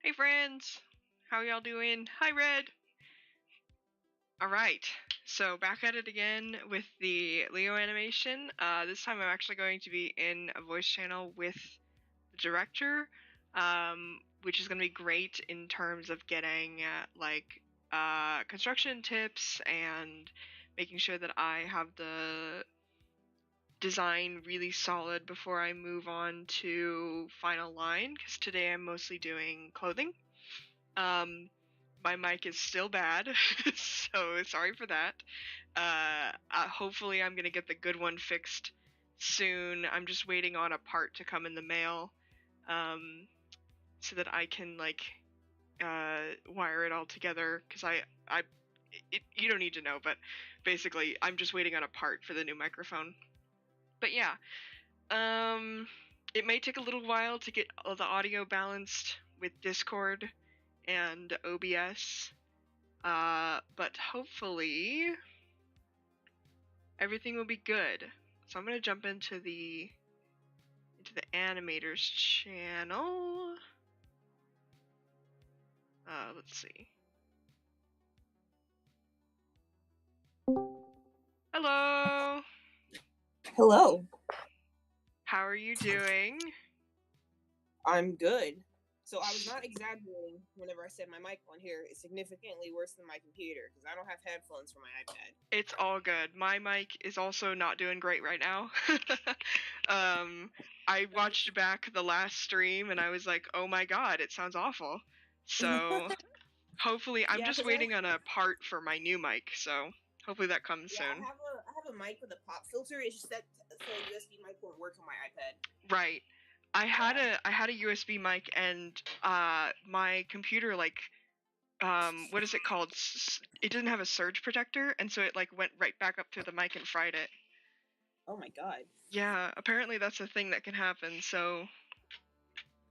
Hey friends, how y'all doing? Hi Red! Alright, so back at it again with the Leo animation. This time I'm actually going to be in a voice channel with the director, which is going to be great in terms of getting construction tips and making sure that I have the design really solid before I move on to final line, because today I'm mostly doing clothing. My mic is still bad, so sorry for that. Hopefully I'm gonna get the good one fixed soon. I'm just waiting on a part to come in the mail, so that I can wire it all together. Cause you don't need to know, but basically I'm just waiting on a part for the new microphone. But yeah, it may take a little while to get all the audio balanced with Discord and OBS, but hopefully everything will be good. So I'm gonna jump into the animators channel. Let's see. Hello. Hello. How are you doing? I'm good. So I was not exaggerating whenever I said my mic on here is significantly worse than my computer because I don't have headphones for my iPad. It's all good. My mic is also not doing great right now. I watched back the last stream and I was like, oh my god, it sounds awful. So hopefully, I'm just waiting on a part for my new mic, so hopefully that comes soon. I have a mic with a pop filter. It's just that the USB mic won't work on my iPad. Right. I had a USB mic and my computer what is it called? It didn't have a surge protector, and so it went right back up to the mic and fried it. Oh my god. Yeah, apparently that's a thing that can happen. So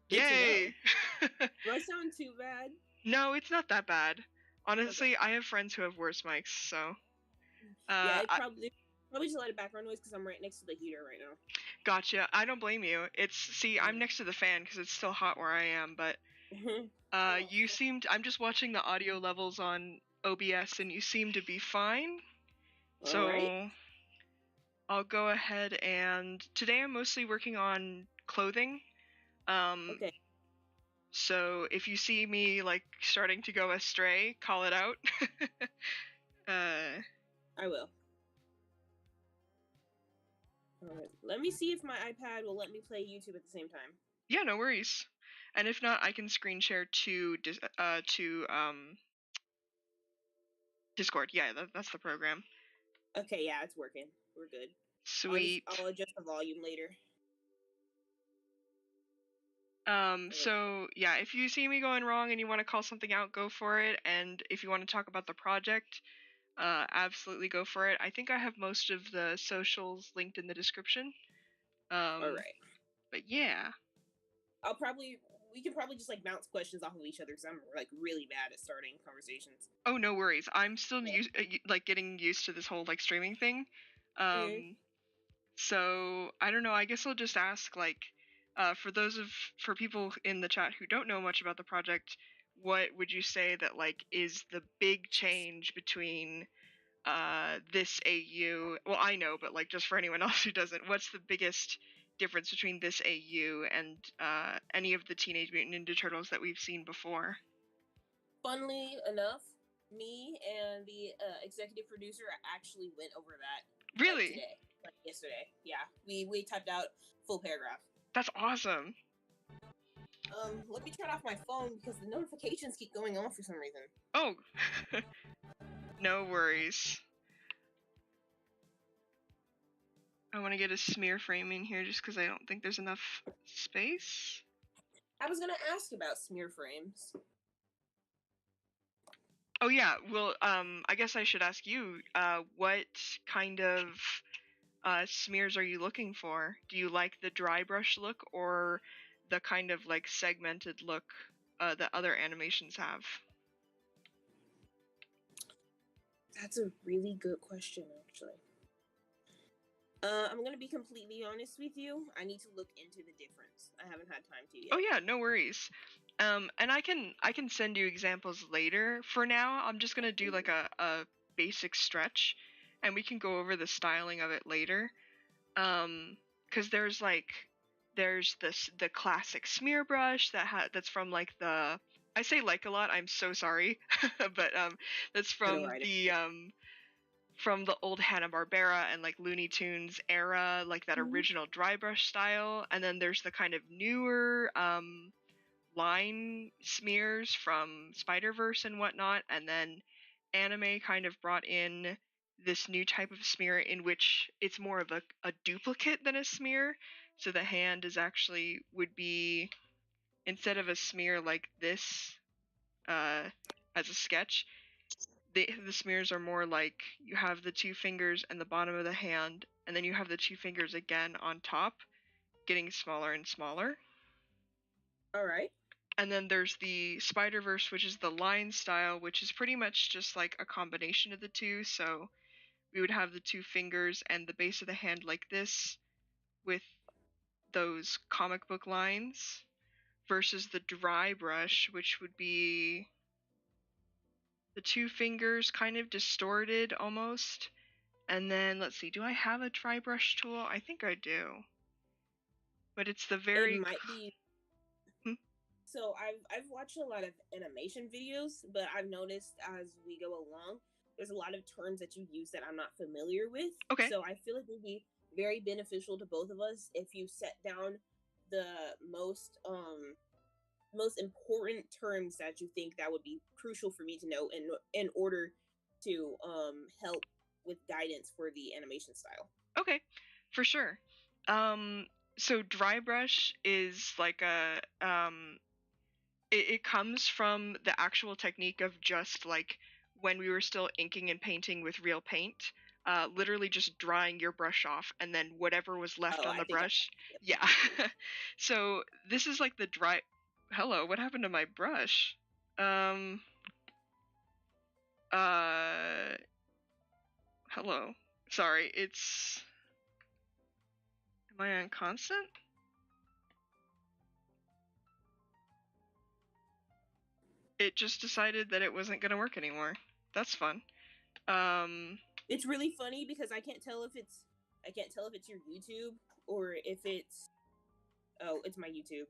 Good yay! Do I sound too bad? No, it's not that bad. Honestly, okay. I have friends who have worse mics, so. Yeah, probably just a lot of background noise because I'm right next to the heater right now. Gotcha. I don't blame you. I'm next to the fan because it's still hot where I am, but you seemed. I'm just watching the audio levels on OBS, and you seem to be fine. So right. I'll go ahead and today I'm mostly working on clothing. Okay. So if you see me starting to go astray, call it out. I will. Alright, let me see if my iPad will let me play YouTube at the same time. Yeah, no worries. And if not, I can screen share to Discord. Yeah, that's the program. Okay, yeah, it's working. We're good. Sweet. I'll adjust the volume later. So yeah, if you see me going wrong and you want to call something out, go for it. And if you want to talk about the project, absolutely go for it. I think I have most of the socials linked in the description. Alright. But yeah. We can probably just bounce questions off of each other because I'm really bad at starting conversations. Oh, no worries. I'm still getting used to this whole streaming thing. So I don't know. I guess I'll just ask for people in the chat who don't know much about the project, what would you say that is the big change between this AU? Well, I know, but just for anyone else who doesn't, what's the biggest difference between this AU and any of the Teenage Mutant Ninja Turtles that we've seen before? Funnily enough, me and the executive producer actually went over that. Really? Today. Yesterday. Yeah. We typed out full paragraph. That's awesome. Let me turn off my phone because the notifications keep going on for some reason. Oh. No worries. I want to get a smear frame in here just because I don't think there's enough space. I was going to ask about smear frames. Oh yeah, well, I guess I should ask you, what kind of smears are you looking for? Do you like the dry brush look or the kind of segmented look that other animations have? That's a really good question, actually. I'm gonna be completely honest with you. I need to look into the difference. I haven't had time to yet. Oh yeah, no worries. And I can send you examples later. For now, I'm just gonna do like a basic stretch, and we can go over the styling of it later. Because there's the classic smear brush that's from like the, I say like a lot. I'm so sorry, but that's from the old Hanna-Barbera and like Looney Tunes era, like that original dry brush style. And then there's the kind of newer line smears from Spider-Verse and whatnot. And then anime kind of brought in this new type of smear in which it's more of a duplicate than a smear. So the hand is actually would be, instead of a smear like this as a sketch, the smears are more like you have the two fingers and the bottom of the hand, and then you have the two fingers again on top, getting smaller and smaller. All right. And then there's the Spider-Verse, which is the line style, which is pretty much just like a combination of the two. So we would have the two fingers and the base of the hand like this with those comic book lines, versus the dry brush, which would be the two fingers kind of distorted almost. And then let's see, do I have a dry brush tool? I think I do. But it's the very... It might be... So I've watched a lot of animation videos, but I've noticed as we go along, there's a lot of terms that you use that I'm not familiar with. Okay. So I feel like it would be very beneficial to both of us if you set down the most important terms that you think that would be crucial for me to know in order to help with guidance for the animation style. Okay, for sure. So dry brush is like it comes from the actual technique of just like when we were still inking and painting with real paint, literally just drying your brush off, and then whatever was left on the brush. Yeah. So this is like the dry... Hello, what happened to my brush? Hello. Sorry, it's... Am I on constant? It just decided that it wasn't gonna work anymore. That's fun. It's really funny because I can't tell if it's your YouTube or if it's... Oh, it's my YouTube.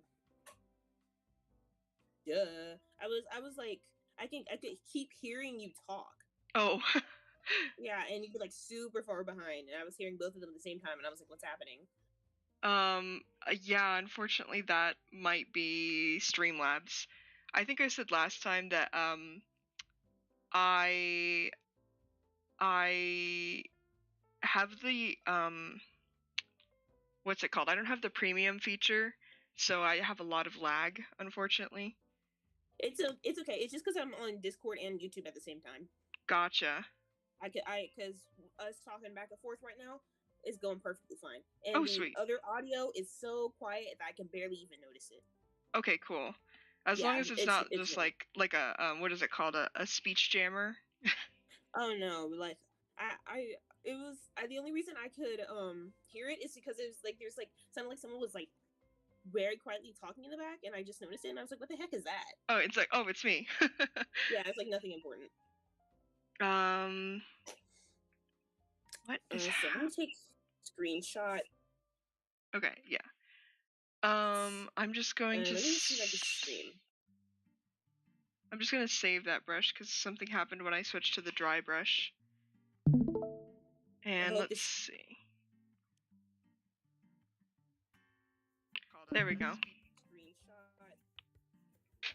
Duh. I was like, I could keep hearing you talk. Oh. Yeah, and you'd be like super far behind, and I was hearing both of them at the same time, and I was like, what's happening? Yeah, unfortunately that might be Streamlabs. I think I said last time that I have the what's it called? I don't have the premium feature, so I have a lot of lag, unfortunately. It's okay. It's just because I'm on Discord and YouTube at the same time. Gotcha. Because us talking back and forth right now is going perfectly fine. And the sweet. Other audio is so quiet that I can barely even notice it. Okay, cool. As long as it's not just like a what is it called, a speech jammer? Oh no, like the only reason I could hear it is because it was like there's like sounded like someone was like very quietly talking in the back, and I just noticed it, and I was like, what the heck is that? Oh, it's like, oh, it's me. Yeah, it's like nothing important. What is so I'm gonna take screenshot. Okay, yeah. I'm just going to... Let me see if I can stream. I'm just gonna save that brush because something happened when I switched to the dry brush. And let's see. There we go.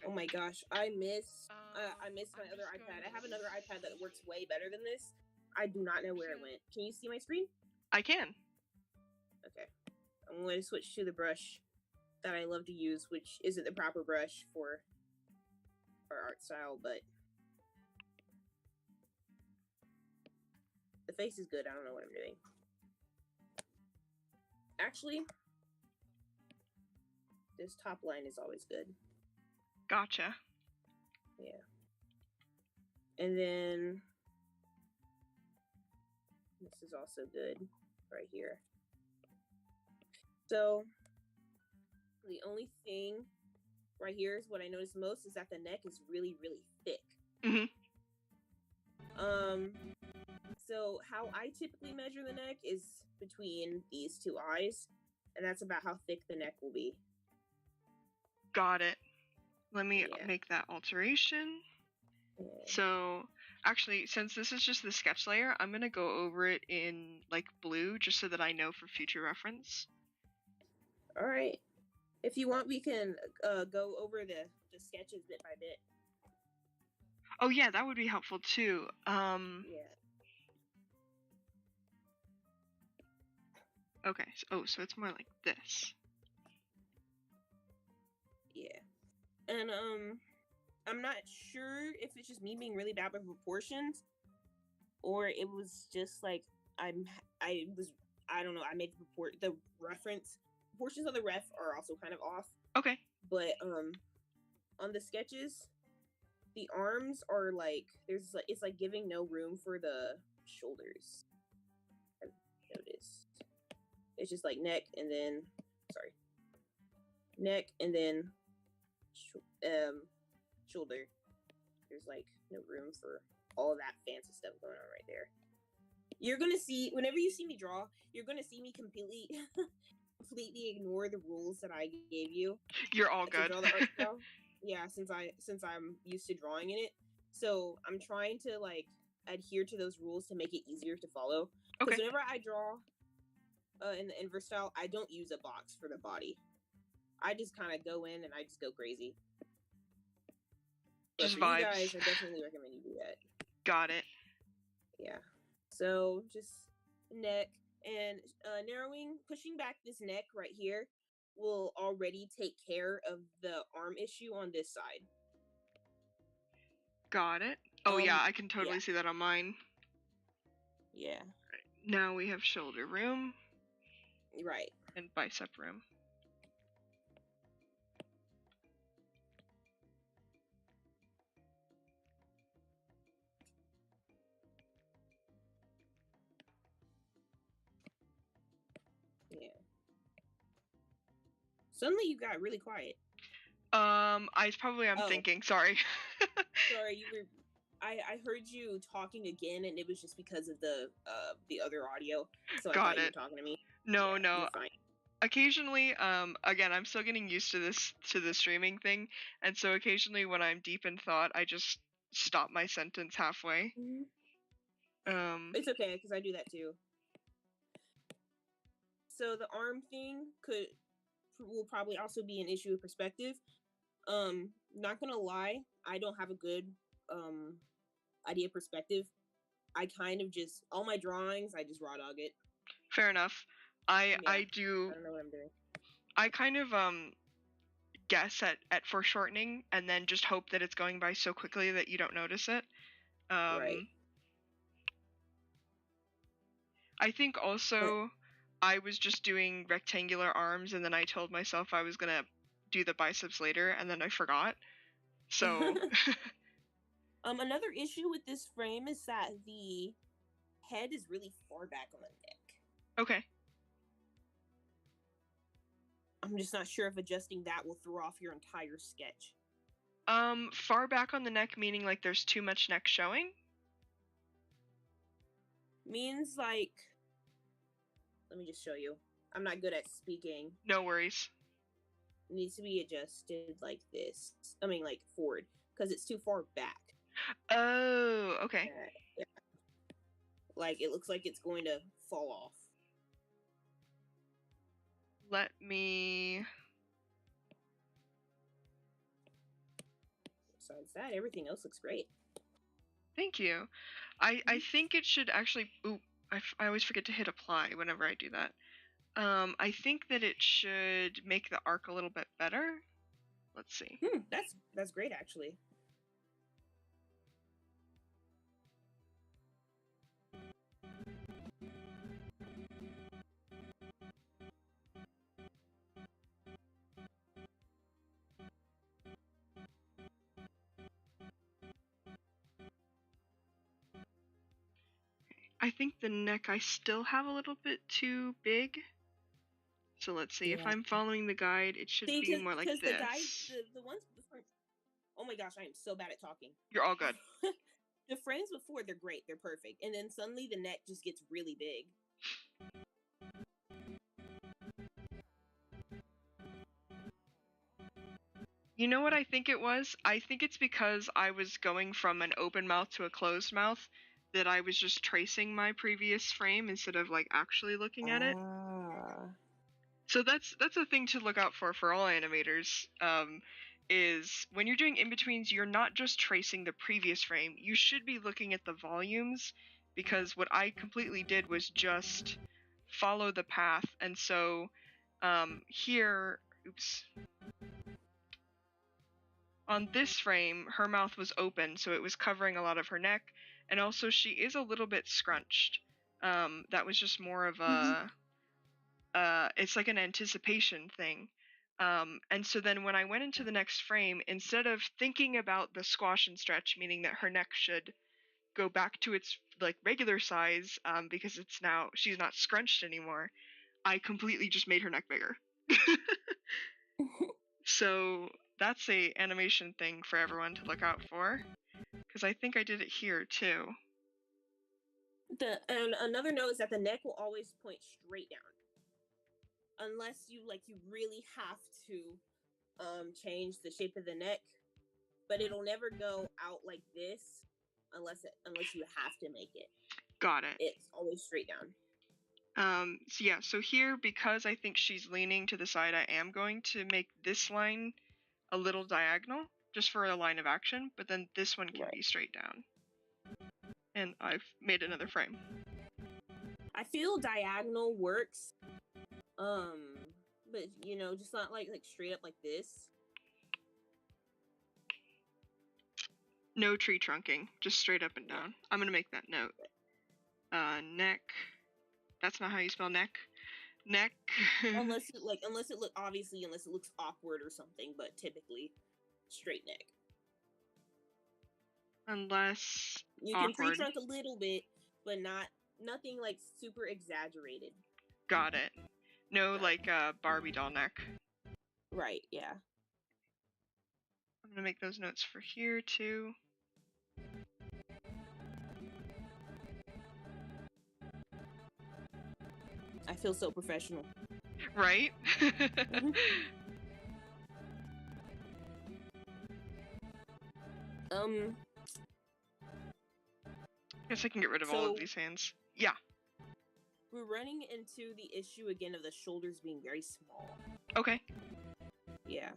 Oh my gosh, I miss my other iPad. I have another iPad that works way better than this. I do not know where it went. Can you see my screen? I can. Okay. I'm going to switch to the brush that I love to use, which isn't the proper brush for art style, but the face is good. I don't know what I'm doing. Actually, this top line is always good. Gotcha. Yeah. And then this is also good. right here. So the only thing right here is what I noticed most is that the neck is really, really thick. Mm-hmm. So how I typically measure the neck is between these two eyes, and that's about how thick the neck will be. Got it. Let me make that alteration. Yeah. So, actually, since this is just the sketch layer, I'm going to go over it in, like, blue, just so that I know for future reference. All right. If you want, we can go over the sketches bit by bit. Oh, yeah, that would be helpful, too. Yeah. Okay. So it's more like this. Yeah. And, I'm not sure if it's just me being really bad with proportions, or it was just like I don't know. I made the reference portions of the ref are also kind of off. Okay. But on the sketches, the arms are like it's like giving no room for the shoulders. I've noticed. It's just like neck and then shoulder. There's like no room for all that fancy stuff going on right there. You're gonna see whenever you see me draw, you're gonna see me completely ignore the rules that I gave you. You're all good. Draw the art style. Yeah, since I'm used to drawing in it, so I'm trying to like adhere to those rules to make it easier to follow. Because whenever I draw in the inverse style, I don't use a box for the body. I just kind of go in and I just go crazy. But just for vibes. You guys, I definitely recommend you do that. Got it. Yeah. So just neck and narrowing, pushing back this neck right here will already take care of the arm issue on this side. Got it. Oh yeah, I can totally see that on mine. Yeah. Right. Now we have shoulder room. Right. And bicep room. Yeah. Suddenly you got really quiet. I'm thinking. Sorry. Sorry, you were. I heard you talking again, and it was just because of the other audio. So I thought you were talking to me. No. You're fine. Occasionally, again, I'm still getting used to the streaming thing, and so occasionally when I'm deep in thought, I just stop my sentence halfway. Mm-hmm. It's okay because I do that too. So the arm thing will probably also be an issue of perspective. Not gonna lie, I don't have a good idea of perspective. I kind of just all my drawings, I just raw dog it. Fair enough. I do. I don't know what I'm doing. I kind of guess at foreshortening and then just hope that it's going by so quickly that you don't notice it. Right. I think also I was just doing rectangular arms and then I told myself I was gonna do the biceps later and then I forgot. So another issue with this frame is that the head is really far back on the neck. Okay. I'm just not sure if adjusting that will throw off your entire sketch. Far back on the neck meaning like there's too much neck showing? Means like, let me just show you. I'm not good at speaking. No worries. It needs to be adjusted like this. I mean, like forward, because it's too far back. Oh, okay. Yeah. Like it looks like it's going to fall off. Let me. Besides that, everything else looks great. Thank you. I think it should actually. Ooh, I always forget to hit apply whenever I do that. I think that it should make the arc a little bit better. Let's see. That's great actually. I think the neck I still have a little bit too big. So let's see, if I'm following the guide, it should be more like this. Because the guide, the ones before, oh my gosh, I am so bad at talking. You're all good. The frames before, they're great, they're perfect. And then suddenly the neck just gets really big. You know what I think it was? I think it's because I was going from an open mouth to a closed mouth that I was just tracing my previous frame instead of like actually looking at it. So that's a thing to look out for all animators. Is when you're doing in-betweens, you're not just tracing the previous frame. You should be looking at the volumes, because what I completely did was just follow the path. And so here, oops. On this frame, her mouth was open, so it was covering a lot of her neck, and also she is a little bit scrunched. That was just more of a, it's like an anticipation thing. And so then when I went into the next frame, instead of thinking about the squash and stretch, meaning that her neck should go back to its like regular size, because it's now, she's not scrunched anymore, I completely just made her neck bigger. So that's a animation thing for everyone to look out for, because I think I did it here too. And another note is that the neck will always point straight down, unless you really have to change the shape of the neck, but it'll never go out like this unless you have to make it. Got it. It's always straight down. So yeah, so here, because I think she's leaning to the side, I am going to make this line a little diagonal, just for a line of action, but then this one can be straight down. And I've made another frame. I feel diagonal works, but just not like straight up like this. No tree trunking, just straight up and down. I'm gonna make that note. Neck. That's not how you spell neck. Neck. unless it looks awkward or something, but typically straight neck. Unless you can tree trunk a little bit, but nothing like super exaggerated. Got it. No, like a Barbie doll neck. Right, yeah. I'm gonna make those notes for here too. I feel so professional. Right? Guess I can get rid of all of these hands. Yeah. We're running into the issue again of the shoulders being very small. Okay. Yeah.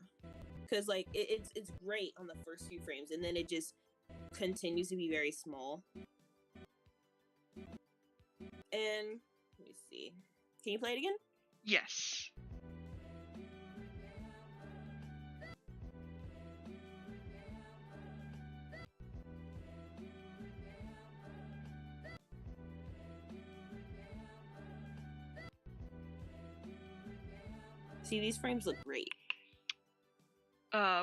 Because it's great on the first few frames, and then it just continues to be very small. And let me see. Can you play it again? Yes. See, these frames look great.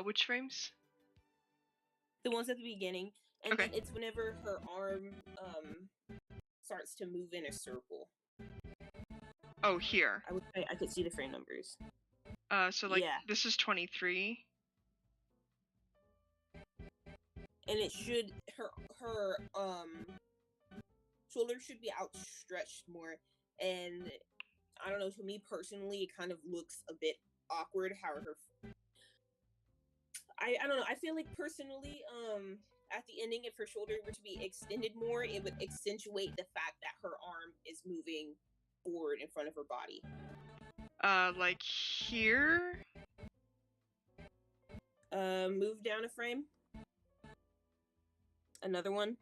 Which frames? The ones at the beginning. And then it's whenever her arm starts to move in a circle. Oh, here. I could see the frame numbers. So this is 23. And it should her shoulders should be outstretched more, and I don't know, to me personally it kind of looks a bit awkward how her I don't know, I feel like personally at the ending, if her shoulder were to be extended more, it would accentuate the fact that her arm is moving forward in front of her body. Like here? Move down a frame. Another one.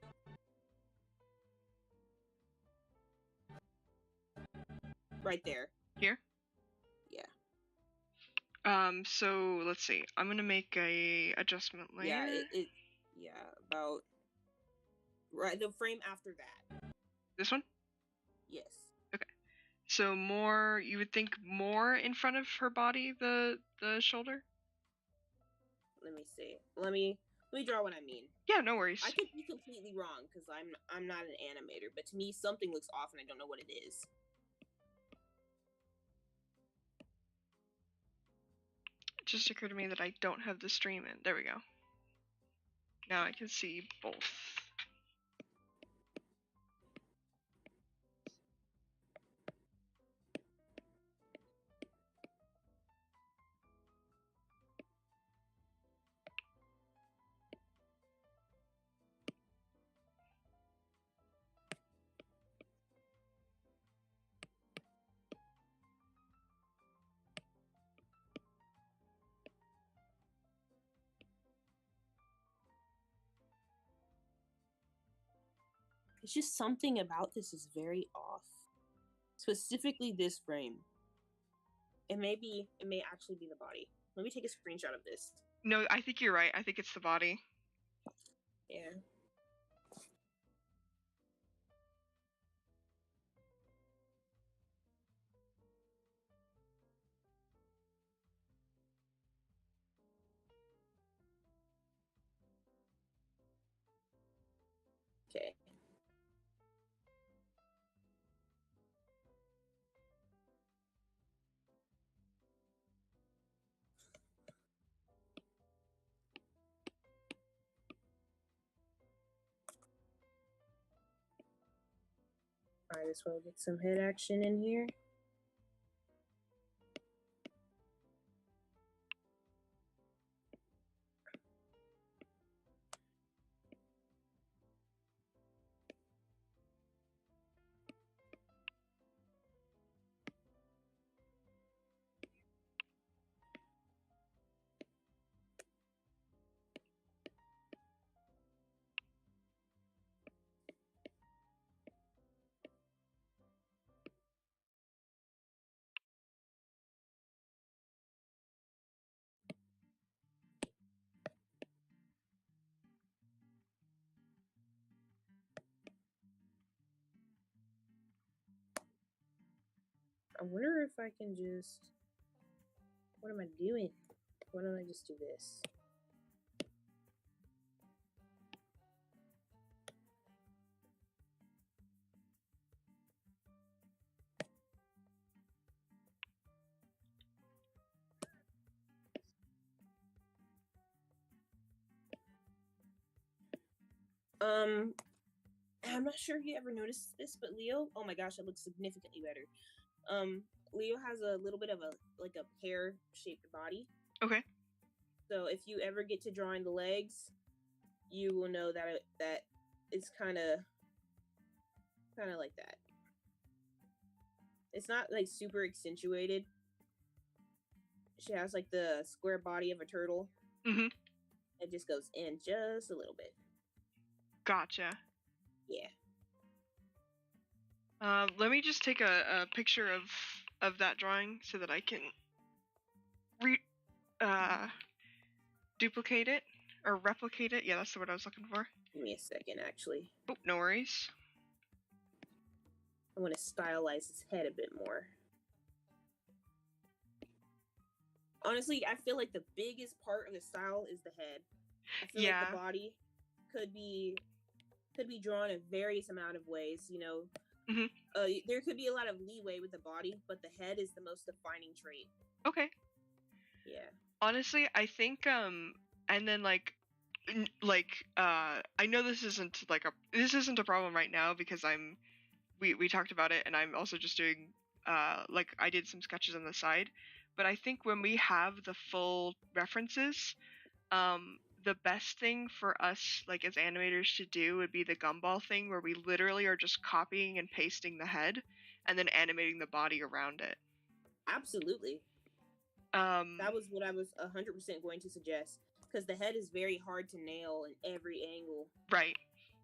Right there. Here? Yeah. So let's see. I'm gonna make a adjustment layer. Yeah, about right the frame after that. This one? Yes. Okay. So more, you would think more in front of her body, the shoulder? Let me see. Let me Let me draw what I mean. Yeah, no worries. I could be completely wrong because I'm not an animator, but to me something looks off and I don't know what it is. It just occurred to me that I don't have the stream in. There we go. Now I can see both. It's just something about this is very off. Specifically this frame. It may actually be the body. Let me take a screenshot of this. No, I think you're right. I think it's the body. Yeah. Okay. Might as well get some head action in here. I wonder if I can just... What am I doing? Why don't I just do this? I'm not sure if you ever noticed this, but Leo, oh my gosh, it looks significantly better. Leo has a little bit of a pear-shaped body. Okay. So if you ever get to drawing the legs, you will know that it's kind of like that. It's not like super accentuated. She has like the square body of a turtle. Mm-hmm. It just goes in just a little bit. Gotcha. Yeah. Let me just take a picture of that drawing so that I can duplicate it or replicate it. Yeah, that's the word I was looking for. Give me a second, actually. Oh, no worries. I want to stylize his head a bit more. Honestly, I feel like the biggest part of the style is the head. I feel like the body could be drawn in various amount of ways, you know. Mm-hmm. There could be a lot of leeway with the body, but the head is the most defining trait. Okay. Yeah. Honestly, I think and then I know this isn't a problem right now because we talked about it and I'm also just doing I did some sketches on the side, but I think when we have the full references, the best thing for us like as animators to do would be the gumball thing where we literally are just copying and pasting the head and then animating the body around it. Absolutely. That was what I was 100% going to suggest, because the head is very hard to nail in every angle. Right.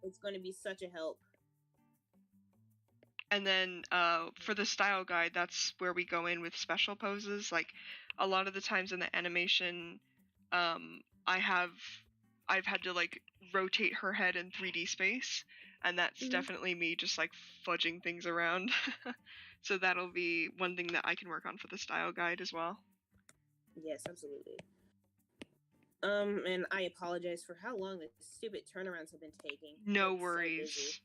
It's going to be such a help. And then for the style guide, that's where we go in with special poses. Like a lot of the times in the animation, I've had to like rotate her head in 3D space, and that's definitely me just like fudging things around. So that'll be one thing that I can work on for the style guide as well. Yes, absolutely. And I apologize for how long the stupid turnarounds have been taking. No It's worries. So busy.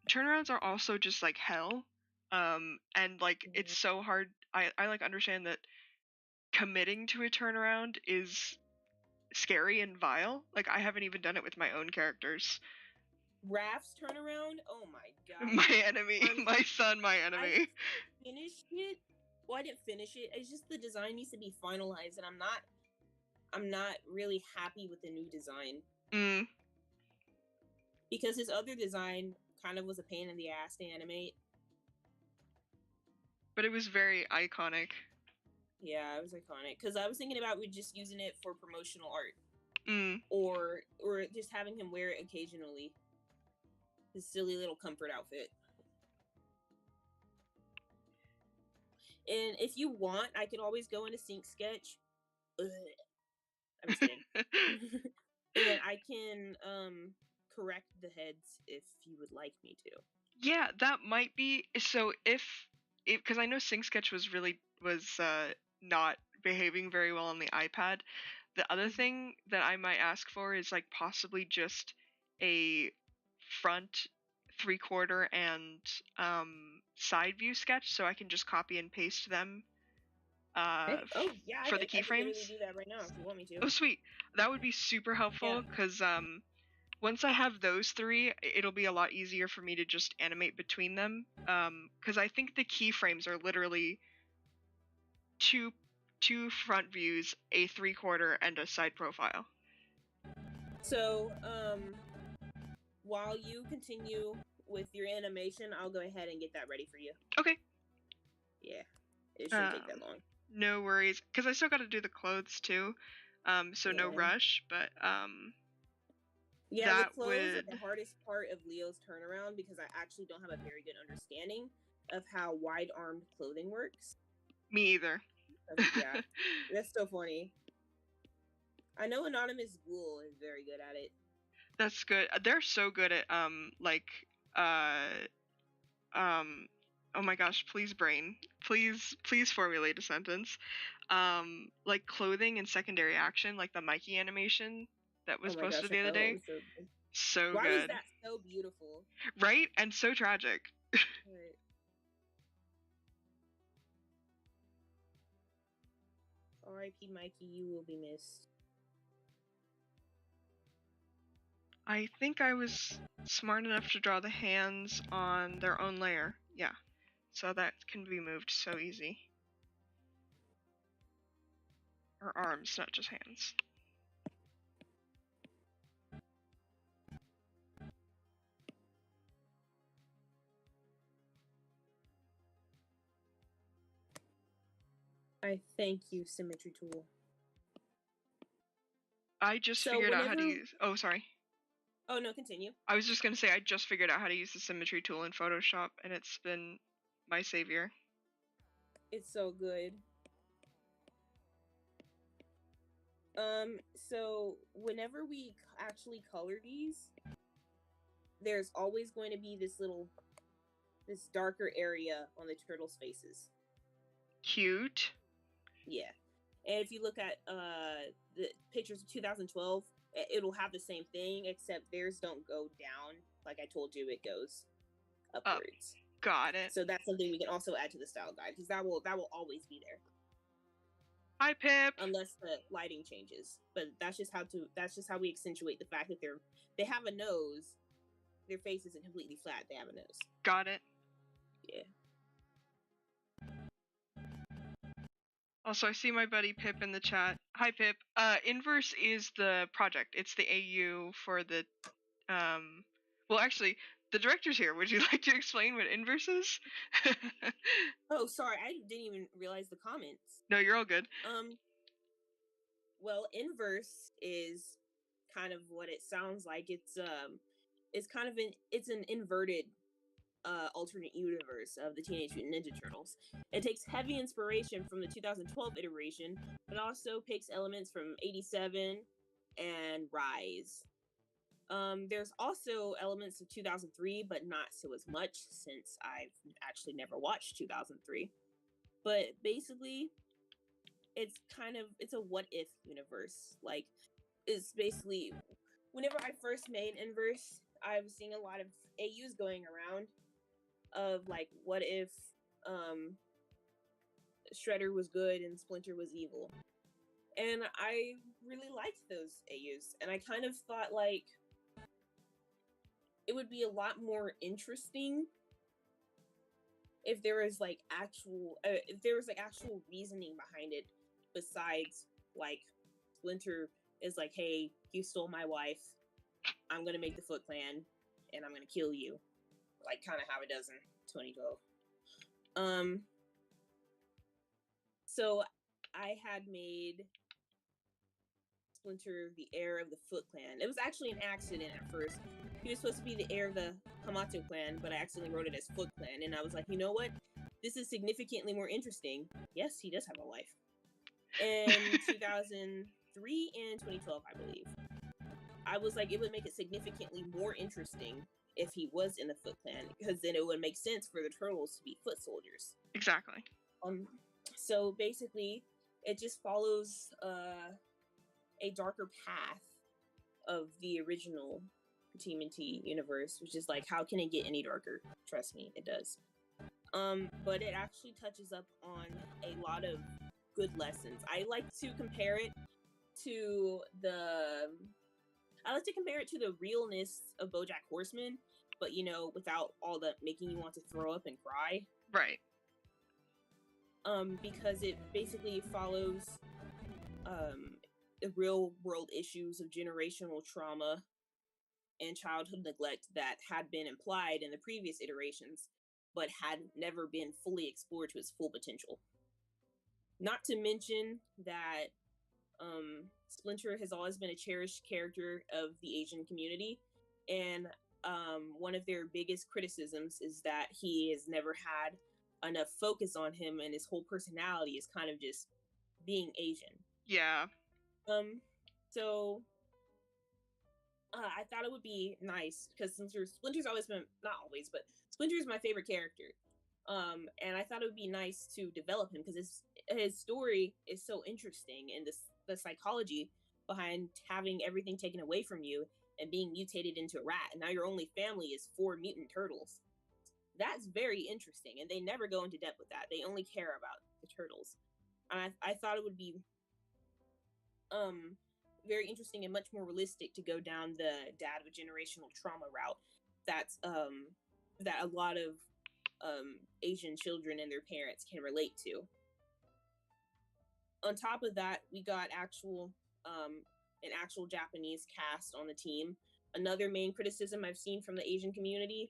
Turnarounds are also just like hell. And like it's so hard. I like understand that committing to a turnaround is scary and vile. Like I haven't even done it with my own characters. Raph's turnaround? Oh my god. My enemy, my son, my enemy. I finished it. Well, I didn't finish it. It's just the design needs to be finalized, and I'm not really happy with the new design. Because his other design kind of was a pain in the ass to animate. But it was very iconic. Yeah, it was iconic. Because I was thinking about just using it for promotional art. Or just having him wear it occasionally. His silly little comfort outfit. And if you want, I could always go into Sync Sketch. I'm just kidding. And I can correct the heads if you would like me to. Yeah, that might be. So if because I know Sync Sketch was not behaving very well on the iPad. The other thing that I might ask for is like possibly just a front 3/4 and side view sketch, so I can just copy and paste them for the keyframes. I can literally do that right now if you want me to. Oh sweet, that would be super helpful because once I have those three, it'll be a lot easier for me to just animate between them. Because I think the keyframes are literally two front views, a 3/4, and a side profile. So, while you continue with your animation, I'll go ahead and get that ready for you. Okay. Yeah, it shouldn't take that long. No worries, because I still got to do the clothes too. So no rush, but yeah, the clothes are the hardest part of Leo's turnaround because I actually don't have a very good understanding of how wide-armed clothing works. Me either. Yeah, that's so funny. I know Anonymous Ghoul is very good at it. That's good. They're so good at oh my gosh, please brain. Please formulate a sentence. Like clothing and secondary action, like the Mikey animation that was posted the other day. So Why good. Why is that so beautiful? Right? And so tragic. Right. R.I.P. Mikey, you will be missed. I think I was smart enough to draw the hands on their own layer. Yeah. So that can be moved so easy. Or arms, not just hands. I thank you, Symmetry Tool. I just figured out how to use... Oh, sorry. Oh, no, continue. I was just going to say I just figured out how to use the Symmetry Tool in Photoshop, and it's been my savior. It's so good. So whenever we actually color these, there's always going to be this darker area on the turtles' faces. Cute. Yeah. And if you look at the pictures of 2012, it'll have the same thing, except theirs don't go down. Like I told you, it goes upwards. Got it. So that's something we can also add to the style guide, because that will always be there. Hi, Pip. Unless the lighting changes, but that's just how we accentuate the fact that they have a nose. Their face isn't completely flat. They have a nose. Got it. Yeah. Also, I see my buddy Pip in the chat. Hi, Pip. Inverse is the project. It's the AU for the well, actually, the director's here. Would you like to explain what Inverse is? Oh, sorry. I didn't even realize the comments. No, you're all good. Well, Inverse is kind of what it sounds like. It's kind of an inverted alternate universe of the Teenage Mutant Ninja Turtles. It takes heavy inspiration from the 2012 iteration, but also picks elements from 87 and Rise. There's also elements of 2003, but not so as much since I've actually never watched 2003. But basically, it's a what if universe. Like, is basically, whenever I first made Inverse, I was seeing a lot of AUs going around of like, what if Shredder was good and Splinter was evil? And I really liked those AUs, and I kind of thought like it would be a lot more interesting if there was like actual reasoning behind it, besides like Splinter is like, hey, you stole my wife, I'm gonna make the Foot Clan and I'm gonna kill you, like kind of how it does in 2012. So I had made Splinter the heir of the Foot Clan. It was actually an accident at first. He was supposed to be the heir of the Hamato clan, but I accidentally wrote it as Foot Clan, and I was like, you know what? This is significantly more interesting. Yes, he does have a wife. In 2003 and 2012, I believe. I was like, it would make it significantly more interesting if he was in the Foot Clan, because then it would make sense for the Turtles to be foot soldiers. Exactly. So basically, it just follows a darker path of the original TMNT universe, which is like, how can it get any darker? Trust me, it does. But it actually touches up on a lot of good lessons. I like to compare it to the realness of BoJack Horseman, but you know, without all the making you want to throw up and cry. Right. Because it basically follows the real world issues of generational trauma and childhood neglect that had been implied in the previous iterations, but had never been fully explored to its full potential. Not to mention that Splinter has always been a cherished character of the Asian community, and one of their biggest criticisms is that he has never had enough focus on him, and his whole personality is kind of just being Asian. Yeah. So I thought it would be nice, because Splinter's always been, not always, but Splinter's my favorite character. And I thought it would be nice to develop him, because his story is so interesting, and the psychology behind having everything taken away from you and being mutated into a rat, and now your only family is 4 mutant turtles. That's very interesting, and they never go into depth with that. They only care about the turtles. And I thought it would be very interesting and much more realistic to go down the dad of a generational trauma route that's that a lot of Asian children and their parents can relate to. On top of that, we got an actual Japanese cast on the team. Another main criticism I've seen from the Asian community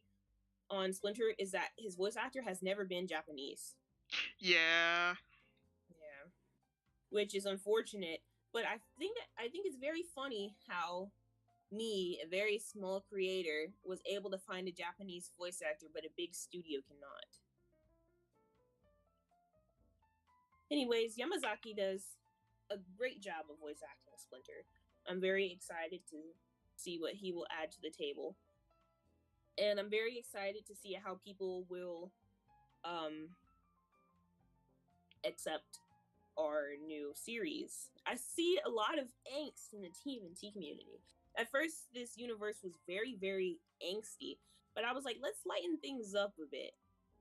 on Splinter is that his voice actor has never been Japanese. Yeah. Yeah. Which is unfortunate, but I think it's very funny how me, a very small creator, was able to find a Japanese voice actor, but a big studio cannot. Anyways, Yamazaki does a great job of voice acting as Splinter. I'm very excited to see what he will add to the table. And I'm very excited to see how people will accept our new series. I see a lot of angst in the TMNT community. At first, this universe was very, very angsty, but I was like, let's lighten things up a bit,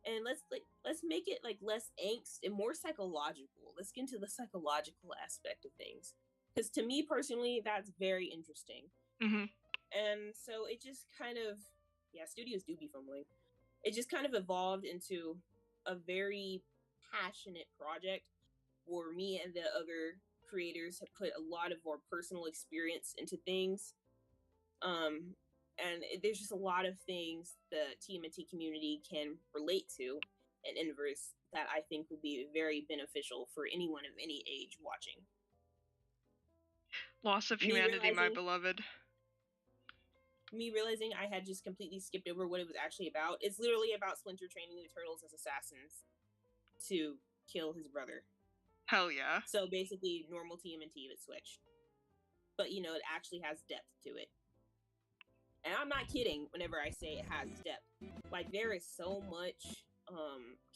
and let's make it like less angst and more psychological. Let's get into the psychological aspect of things, because to me personally, that's very interesting. Mm-hmm. And so it just kind of, studios do be fumbling. It just kind of evolved into a very passionate project where me and the other creators have put a lot of our personal experience into things. And there's just a lot of things the TMNT community can relate to in Inverse that I think would be very beneficial for anyone of any age watching. Loss of humanity, my beloved. Me realizing I had just completely skipped over what it was actually about. It's literally about Splinter training the turtles as assassins to kill his brother. Hell yeah. So basically normal TMNT but switched. But you know, it actually has depth to it. And I'm not kidding whenever I say it has depth. Like, there is so much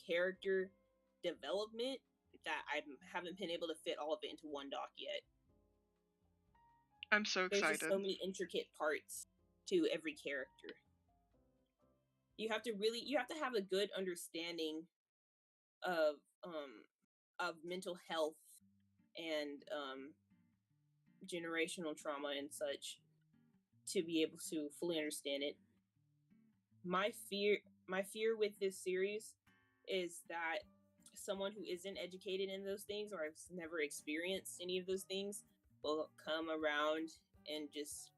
character development that I haven't been able to fit all of it into one doc yet. I'm so excited. There's just so many intricate parts to every character. You have to have a good understanding of mental health and generational trauma and such to be able to fully understand it. My fear with this series is that someone who isn't educated in those things or has never experienced any of those things will come around and just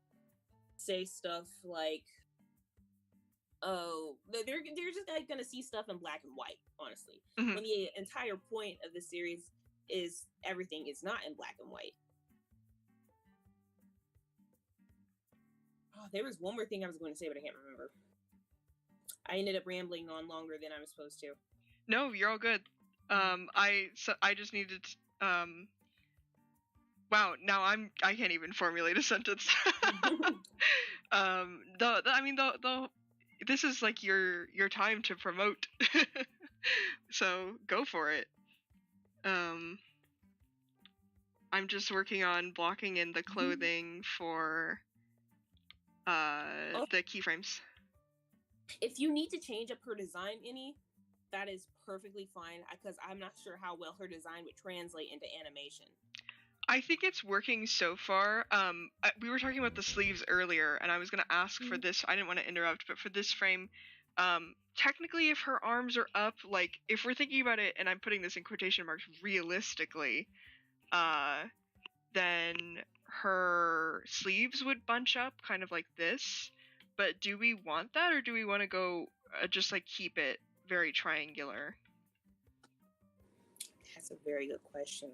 say stuff like, oh, they're just like gonna see stuff in black and white, honestly. Mm-hmm. When the entire point of the series is everything is not in black and white. Oh, there was one more thing I was going to say, but I can't remember. I ended up rambling on longer than I was supposed to. No, you're all good. I just needed wow, now I can't even formulate a sentence. This is like your time to promote. So go for it. I'm just working on blocking in the clothing for the keyframes. If you need to change up her design any, that is perfectly fine, because I'm not sure how well her design would translate into animation. I think it's working so far. We were talking about the sleeves earlier, and I was going to ask for this. I didn't want to interrupt, but for this frame, technically, if her arms are up, like, if we're thinking about it, and I'm putting this in quotation marks, realistically, then her sleeves would bunch up kind of like this. But do we want that, or do we want to go just, like, keep it very triangular? That's a very good question.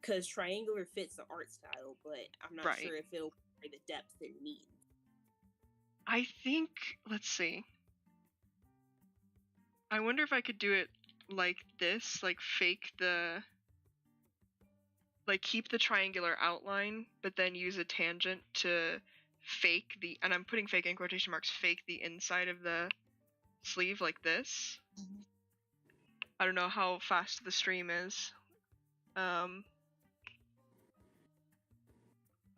Because triangular fits the art style, but I'm not sure if it'll carry the depth it needs. I think, let's see. I wonder if I could do it like this, like fake the, like keep the triangular outline, but then use a tangent to fake the, and I'm putting fake in quotation marks, fake the inside of the sleeve like this. Mm-hmm. I don't know how fast the stream is.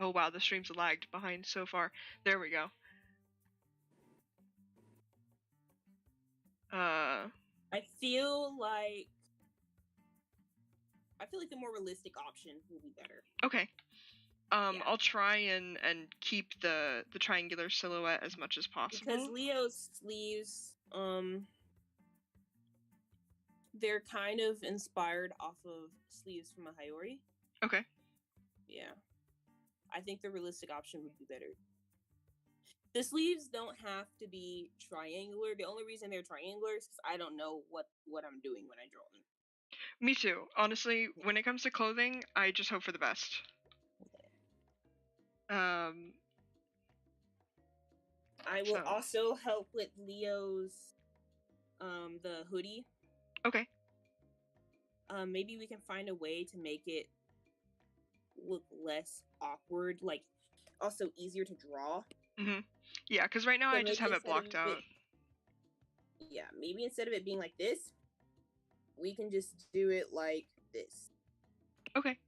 Oh wow, the stream's lagged behind so far. There we go. I feel like the more realistic option would be better. Okay. I'll try and keep the triangular silhouette as much as possible. Because Leo's sleeves, they're kind of inspired off of sleeves from a Hayori. Okay. Yeah. I think the realistic option would be better. The sleeves don't have to be triangular. The only reason they're triangular is because I don't know what I'm doing when I draw them. Me too. Honestly, when it comes to clothing, I just hope for the best. I will also help with Leo's the hoodie. Okay. Maybe we can find a way to make it look less awkward, like also easier to draw. Mm-hmm. Yeah, because right now I just have it blocked out. Yeah, maybe instead of it being like this, we can just do it like this. Okay.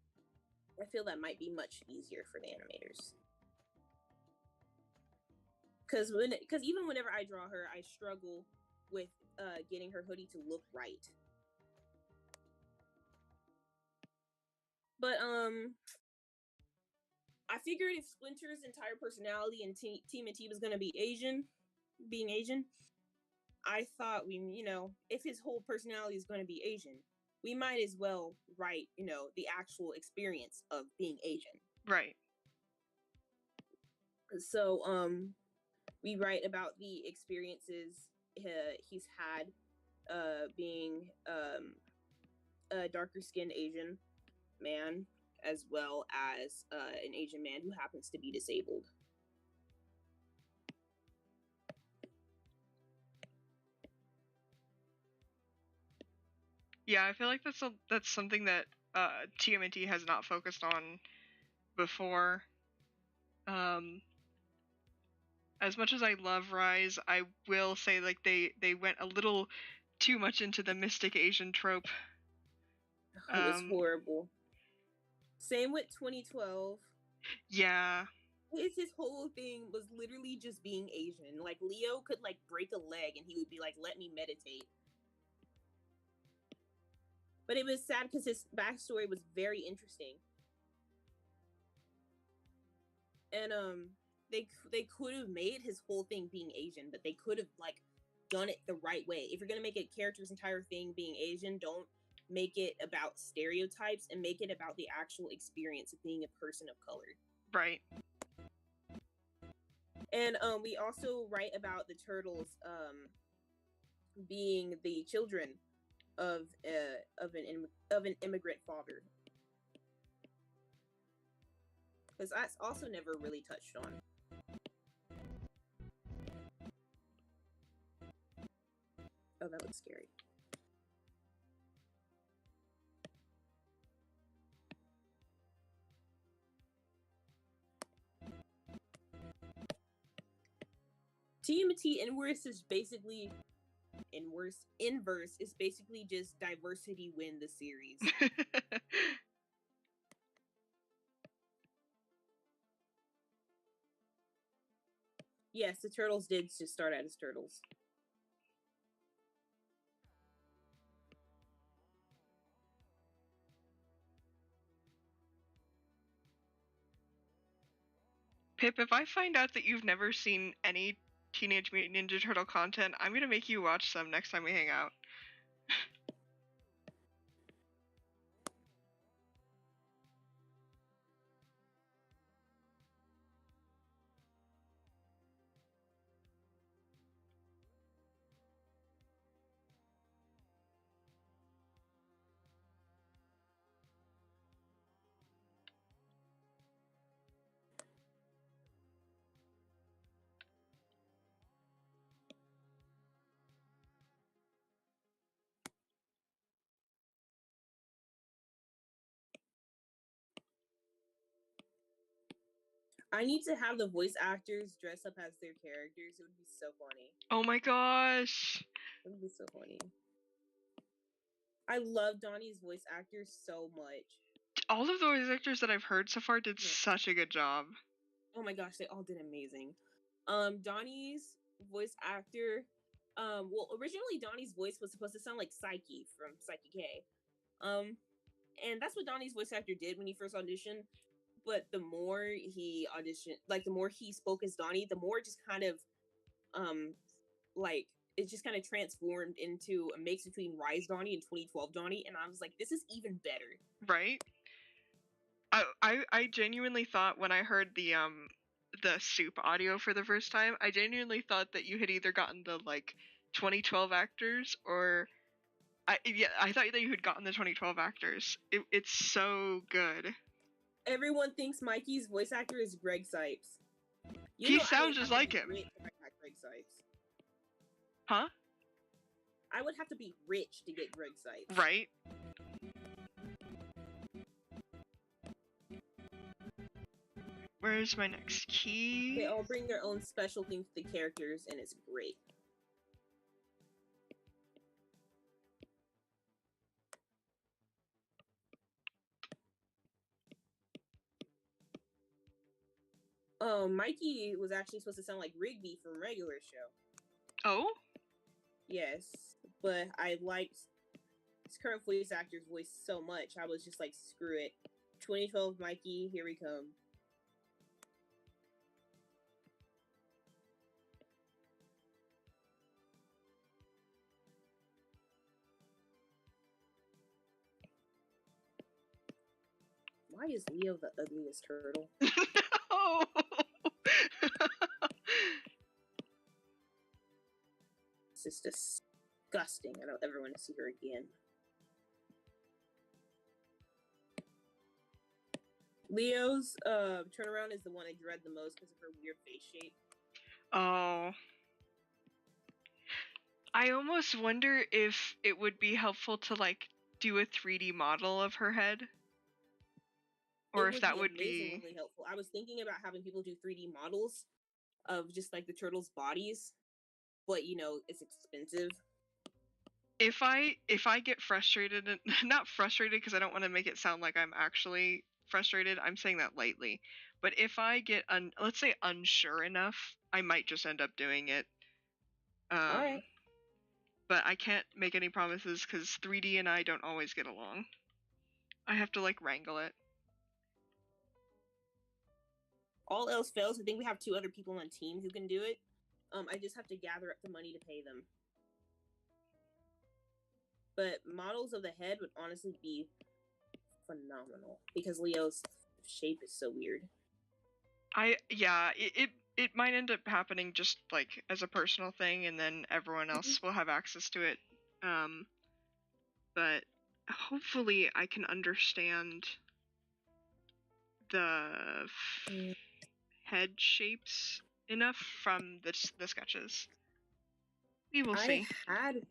I feel that might be much easier for the animators. Because even whenever I draw her, I struggle with getting her hoodie to look right. But I figured if Splinter's entire personality in TMNT was gonna be being Asian, I thought if his whole personality is gonna be Asian, we might as well write, the actual experience of being Asian. Right. So, we write about the experiences he's had being a darker skinned Asian man, as well as an Asian man who happens to be disabled. Yeah, I feel like that's something that TMNT has not focused on before. As much as I love Rise, I will say like they went a little too much into the mystic Asian trope. It was horrible. Same with 2012. Yeah. His whole thing was literally just being Asian. Like Leo could like break a leg and he would be like, "Let me meditate." But it was sad because his backstory was very interesting, and they could have made his whole thing being Asian, but they could have like done it the right way. If you're gonna make a character's entire thing being Asian, don't make it about stereotypes and make it about the actual experience of being a person of color. Right. And we also write about the turtles being the children of an immigrant father, because that's also never really touched on. Oh, that looks scary. TMNT Inverse is basically Inverse is basically just diversity win the series. Yes, the turtles did just start out as turtles. Pip, if I find out that you've never seen any Teenage Mutant Ninja Turtle content, I'm gonna make you watch some next time we hang out. I need to have the voice actors dress up as their characters. It would be so funny. Oh my gosh. It would be so funny. I love Donnie's voice actors so much. All of the voice actors that I've heard so far did such a good job. Oh my gosh, they all did amazing. Donnie's voice actor, well, originally Donnie's voice was supposed to sound like Psyche from Psyche K. And that's what Donnie's voice actor did when he first auditioned. But the more he auditioned, like the more he spoke as Donnie, the more it just kind of, like it just kind of transformed into a mix between Rise Donnie and 2012 Donnie, and I was like, this is even better. Right? I genuinely thought when I heard the soup audio for the first time, I genuinely thought that you had either gotten the like 2012 actors or I thought that you had gotten the 2012 actors. It's so good. Everyone thinks Mikey's voice actor is Greg Sipes. He sounds just like him. Greg Sipes. Huh? I would have to be rich to get Greg Sipes. Right? Where's my next key? They all bring their own special things to the characters, and it's great. Mikey was actually supposed to sound like Rigby from regular show. Oh? Yes, but I liked his current voice actor's voice so much, I was just like, screw it. 2012 Mikey, here we come. Why is Leo the ugliest turtle? No! This is disgusting. I don't ever want to see her again. Leo's turnaround is the one I dread the most because of her weird face shape. Oh. I almost wonder if it would be helpful to like do a 3D model of her head. Or if that would be amazingly helpful. I was thinking about having people do 3D models of just like the turtles' bodies, but you know, it's expensive. If I get frustrated, and not frustrated because I don't want to make it sound like I'm actually frustrated, I'm saying that lightly. But if I get, let's say, unsure enough, I might just end up doing it. All right. But I can't make any promises because 3D and I don't always get along. I have to, like, wrangle it. All else fails, I think we have 2 other people on team who can do it. I just have to gather up the money to pay them. But models of the head would honestly be phenomenal because Leo's shape is so weird. It might end up happening just like as a personal thing, and then everyone else will have access to it. But hopefully I can understand the head shapes enough from the sketches. We will see. I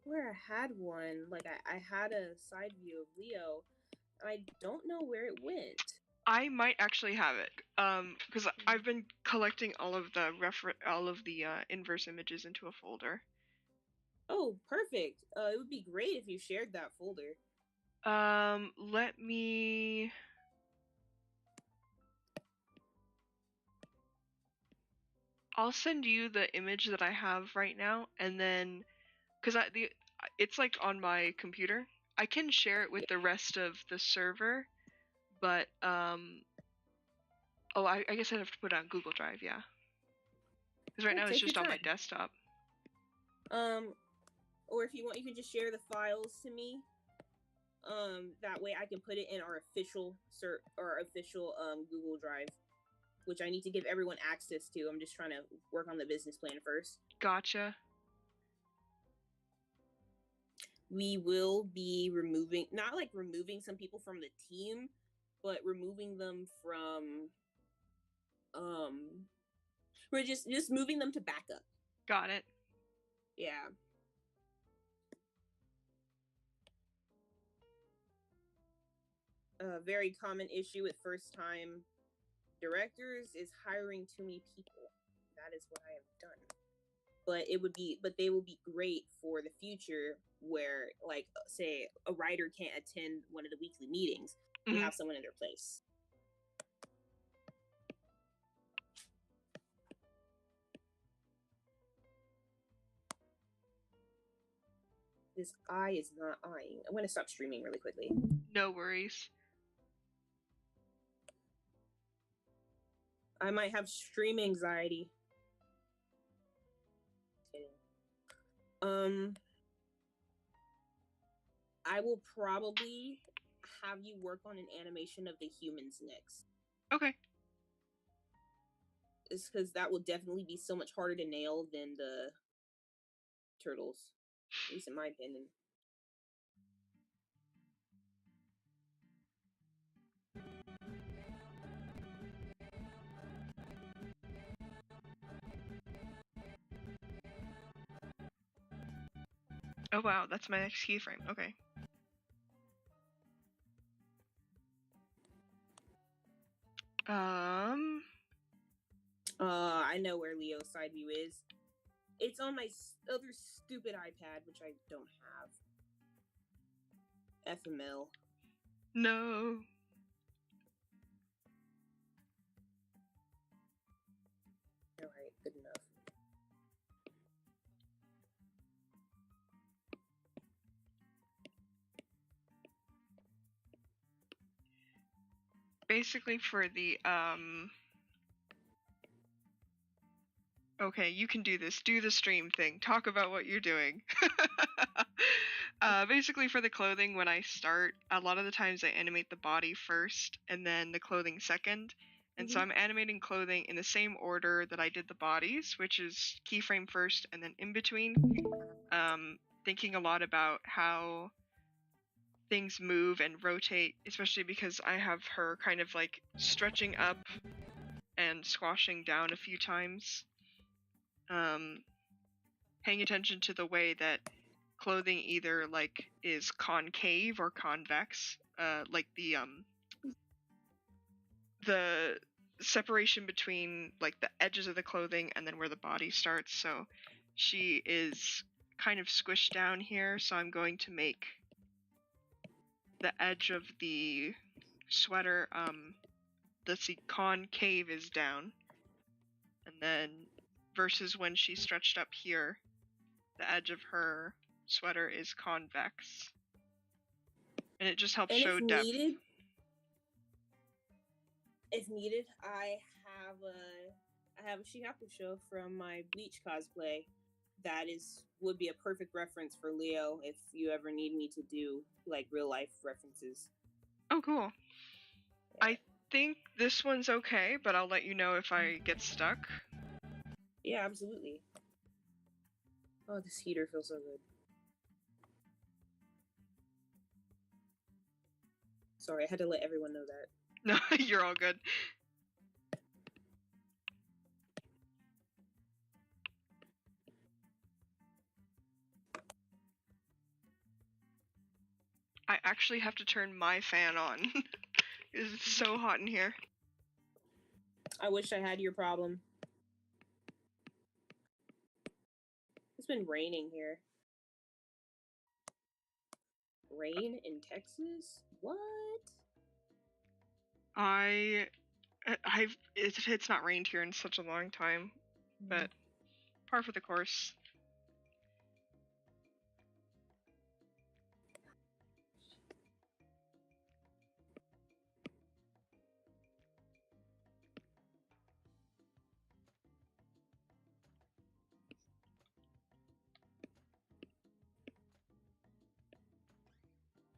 swear I had one. Like I had a side view of Leo. I don't know where it went. I might actually have it, because I've been collecting all of the inverse images into a folder. Oh, perfect. It would be great if you shared that folder. Let me. I'll send you the image that I have right now, and then, because it's like on my computer. I can share it with the rest of the server, but oh, I guess I'd have to put it on Google Drive, yeah. Because right now it's just on my desktop. Or if you want, you can just share the files to me. That way I can put it in our official Google Drive, which I need to give everyone access to. I'm just trying to work on the business plan first. Gotcha. We will be not like removing some people from the team, but removing them from, we're just moving them to backup. Got it. Yeah. A very common issue with first-time directors is hiring too many people. That is what I have done. But they will be great for the future where, like, say a writer can't attend one of the weekly meetings. We have someone in their place. This eye is not eyeing. I'm going to stop streaming really quickly. No worries. I might have stream anxiety. I will probably have you work on an animation of the humans next. Okay. It's because that will definitely be so much harder to nail than the turtles, at least in my opinion. Oh wow, that's my next keyframe. Okay. I know where Leo's side view is. It's on my other stupid iPad, which I don't have. FML. No. Alright, good enough. Basically for the, okay, you can do this. Do the stream thing. Talk about what you're doing. Basically for the clothing, when I start, a lot of the times I animate the body first and then the clothing second. And so I'm animating clothing in the same order that I did the bodies, which is keyframe first and then in between. Thinking a lot about how things move and rotate, especially because I have her kind of like stretching up and squashing down a few times. Paying attention to the way that clothing either like is concave or convex, like the separation between like the edges of the clothing and then where the body starts. So she is kind of squished down here, so I'm going to make the edge of the sweater, let's see, concave is down. And then versus when she's stretched up here, the edge of her sweater is convex. And it just helps show depth. If needed, I have a Shihakusho from my Bleach cosplay that would be a perfect reference for Leo if you ever need me to do like real life references. Oh, cool. Yeah. I think this one's okay, but I'll let you know if I get stuck. Yeah, absolutely. Oh, this heater feels so good. Sorry, I had to let everyone know that. No, you're all good. I actually have to turn my fan on. It's so hot in here. I wish I had your problem. It's been raining here. Rain in Texas? What? It's not rained here in such a long time, but par for the course.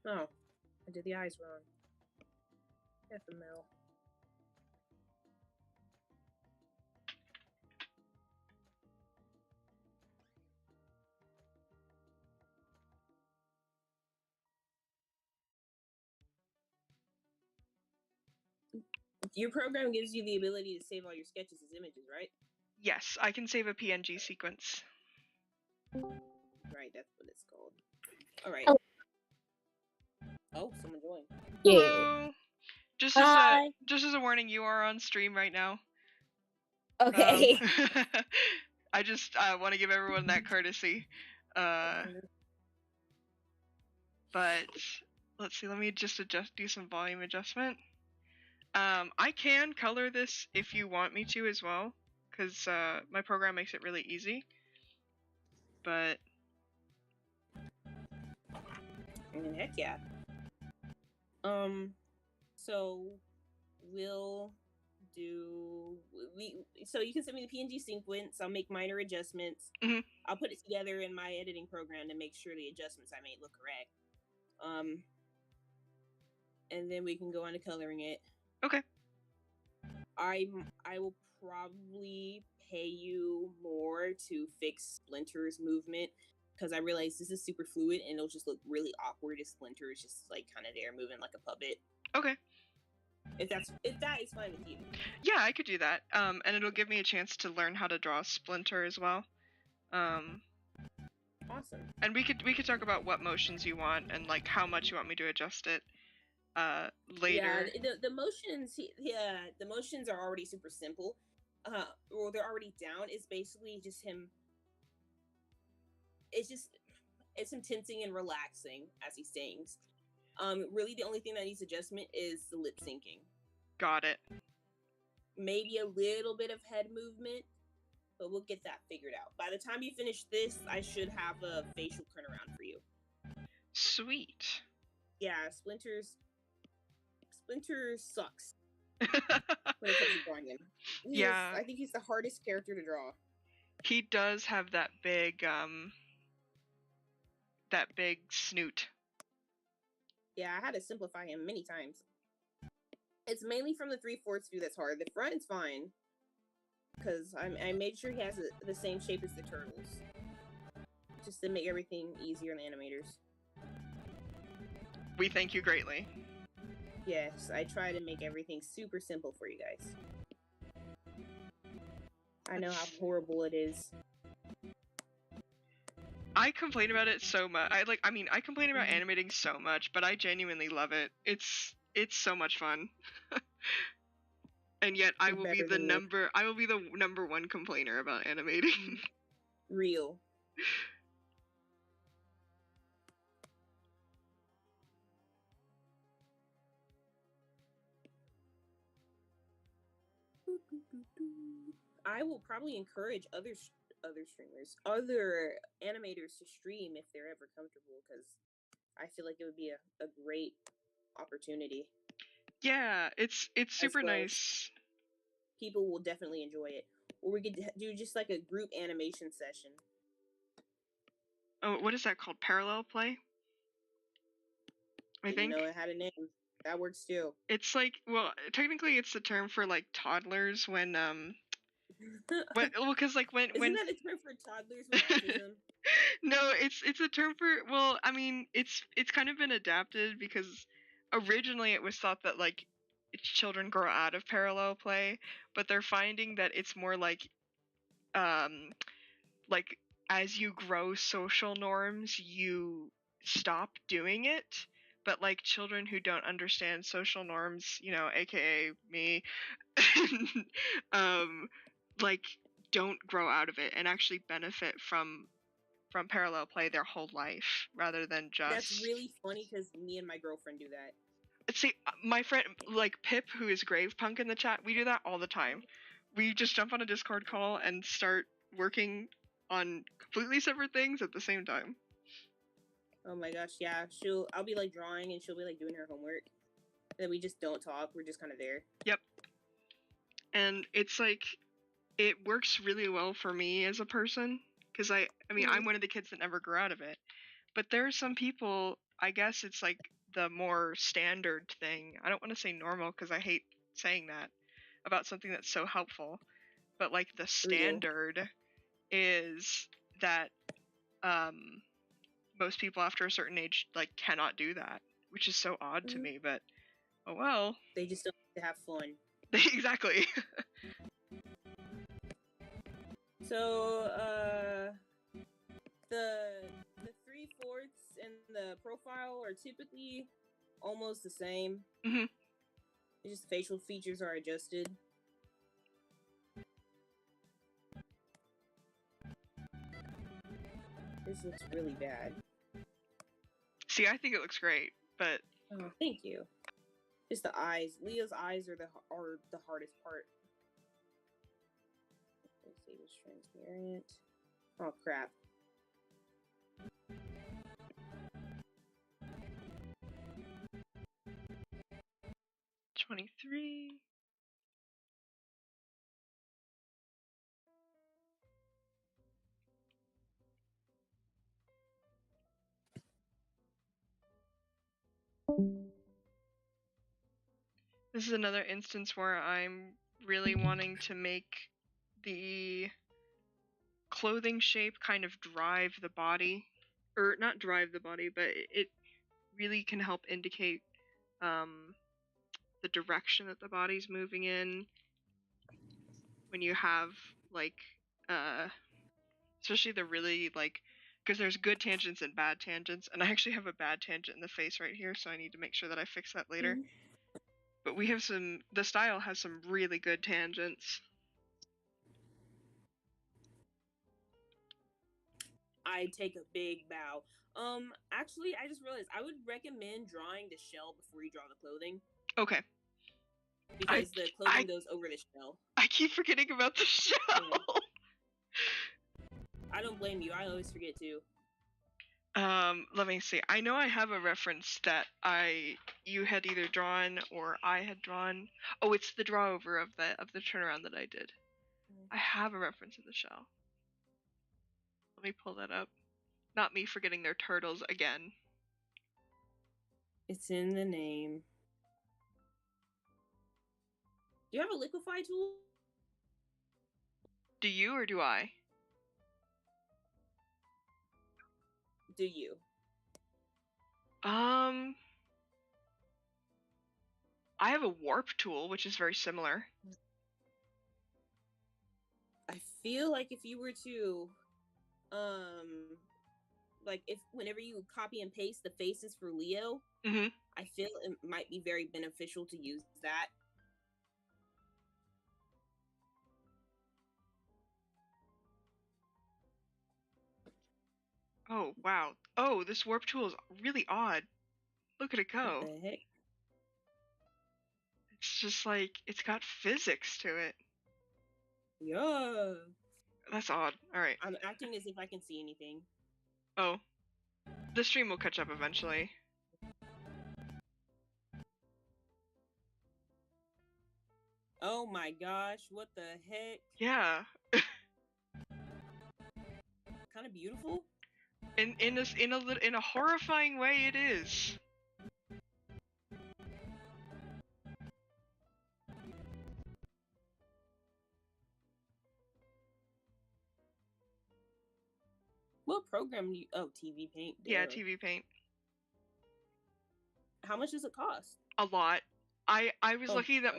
Oh, I did the eyes wrong. FML. Your program gives you the ability to save all your sketches as images, right? Yes, I can save a PNG sequence. Right, that's what it's called. All right. Oh, someone joined. Hello. Just as a warning, you are on stream right now. Okay. I just want to give everyone that courtesy. But let's see. Let me just do some volume adjustment. I can color this if you want me to as well, because my program makes it really easy. But heck yeah. So so you can send me the PNG sequence. I'll make minor adjustments. Mm-hmm. I'll put it together in my editing program to make sure the adjustments I made look correct. And then we can go on to coloring it. Okay. I will probably pay you more to fix Splinter's movement, because I realize this is super fluid and it'll just look really awkward if Splinter is just like kind of there moving like a puppet. Okay. If that is fine with you. Yeah, I could do that. And it'll give me a chance to learn how to draw Splinter as well. Awesome. And we could talk about what motions you want and like how much you want me to adjust it later. Yeah, the motions are already super simple. Or they're already down. It's basically just him. It's him tensing and relaxing as he sings. Really the only thing that needs adjustment is the lip syncing. Got it. Maybe a little bit of head movement, but we'll get that figured out. By the time you finish this, I should have a facial turnaround for you. Sweet. Yeah, Splinter sucks when it comes to drawing him. I think he's the hardest character to draw. He does have that big snoot. Yeah, I had to simplify him many times. It's mainly from the 3/4 view that's hard. The front is fine, because I made sure he has the same shape as the turtles, just to make everything easier on the animators. We thank you greatly. Yes, I try to make everything super simple for you guys. I know how horrible it is. I complain about it so much. I complain about animating so much, but I genuinely love it. It's so much fun. And yet I will be the number one complainer about animating. Real. I will probably encourage other streamers, other animators to stream if they're ever comfortable, because I feel like it would be a great opportunity. Yeah, it's As super well, nice. people will definitely enjoy it. Or we could do just like a group animation session. Oh, what is that called? Parallel play? I Didn't think. know it had a name. That works too. It's like, well, technically it's the term for like toddlers when well, cuz like when Isn't that a term for toddlers with autism? No, it's a term for, well, I mean, it's kind of been adapted because originally it was thought that like children grow out of parallel play, but they're finding that it's more um like as you grow social norms, you stop doing it. But like children who don't understand social norms, aka me, um, like don't grow out of it and actually benefit from parallel play their whole life rather than That's just. really funny because me and my girlfriend do that. See, my friend like Pip, who is Grave Punk in the chat, we do that all the time. We just jump on a Discord call and start working on completely separate things at the same time. Oh my gosh, yeah. I'll be like drawing and she'll be like doing her homework. And we just don't talk. We're just kind of there. Yep. And it's like it works really well for me as a person because I mean, I'm one of the kids that never grew out of it. But there are some people, I guess it's like the more standard thing. I don't want to say normal because I hate saying that about something that's so helpful. But like the standard is that most people after a certain age like cannot do that, which is so odd to me. But oh well. They just don't like to have fun. Exactly. So the 3/4 and the profile are typically almost the same. Mm-hmm. Just facial features are adjusted. This looks really bad. See, I think it looks great, but oh, thank you. Just the eyes. Leo's eyes are the hardest part. Let's see, it's transparent. Oh crap. $23. This is another instance where I'm really wanting to make the clothing shape kind of drive the body, or not drive the body, but it really can help indicate the direction that the body's moving in when you have like especially the really like, because there's good tangents and bad tangents, and I actually have a bad tangent in the face right here, so I need to make sure that I fix that later. But we have the style has some really good tangents. I take a big bow. Actually, I just realized I would recommend drawing the shell before you draw the clothing. Okay. Because the clothing goes over the shell. I keep forgetting about the shell. Yeah. I don't blame you. I always forget too. Let me see. I know I have a reference that you had either drawn or I had drawn. Oh, it's the draw over of the turnaround that I did. I have a reference in the shell. Let me pull that up. Not me forgetting their turtles again. It's in the name. Do you have a liquefy tool? Do you or do I? Do you? I have a warp tool, which is very similar. I feel like if you were to, like if whenever you copy and paste the faces for Leo, I feel it might be very beneficial to use that. Oh, wow. Oh, this warp tool is really odd. Look at it go. What the heck? It's just like, it's got physics to it. Yeah. That's odd. Alright. I'm acting as if I can see anything. Oh. The stream will catch up eventually. Oh my gosh, what the heck? Yeah. Kind of beautiful. In a horrifying way, it is. What program do you? Oh, TV Paint. Duh. Yeah, TV Paint. How much does it cost? A lot. I was lucky that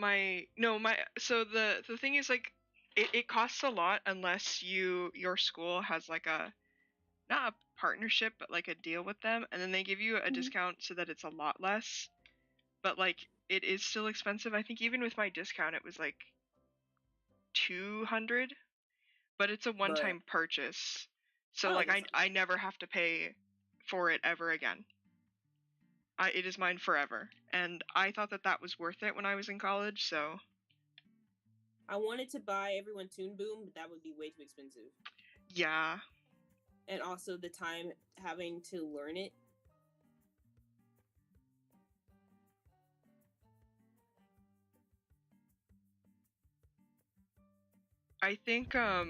so the thing is, like, it costs a lot unless your school has like a, not a partnership, but like a deal with them, and then they give you a discount so that it's a lot less. But like, it is still expensive. I think even with my discount it was like 200, but it's a one-time purchase. So like I never have to pay for it ever again. It is mine forever, and I thought that was worth it when I was in college. So I wanted to buy everyone Toon Boom, but that would be way too expensive. Yeah. And also the time having to learn it. I think I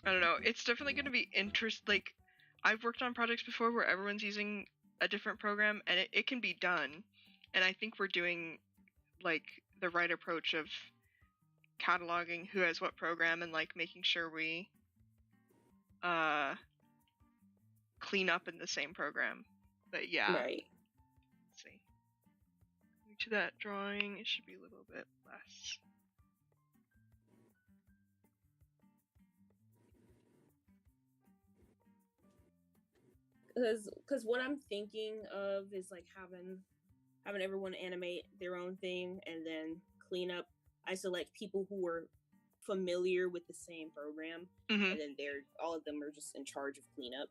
don't know. It's definitely going to be like, I've worked on projects before where everyone's using a different program, and it can be done. And I think we're doing like the right approach of cataloging who has what program and like making sure we clean up in the same program. But yeah. Right. Let's see. To that drawing, it should be a little bit less. Because what I'm thinking of is like having everyone animate their own thing and then clean up. I select people who are familiar with the same program, and then all of them are just in charge of cleanup.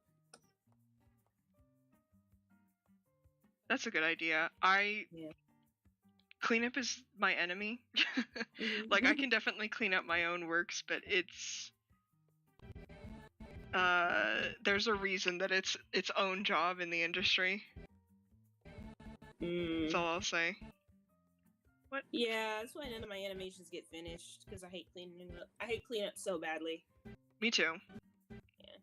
That's a good idea. Cleanup is my enemy. Like, I can definitely clean up my own works, but it's there's a reason that it's its own job in the industry. That's all I'll say. What? Yeah, that's why none of my animations get finished, because I hate cleaning up. I hate cleanup so badly. Me too. Yeah.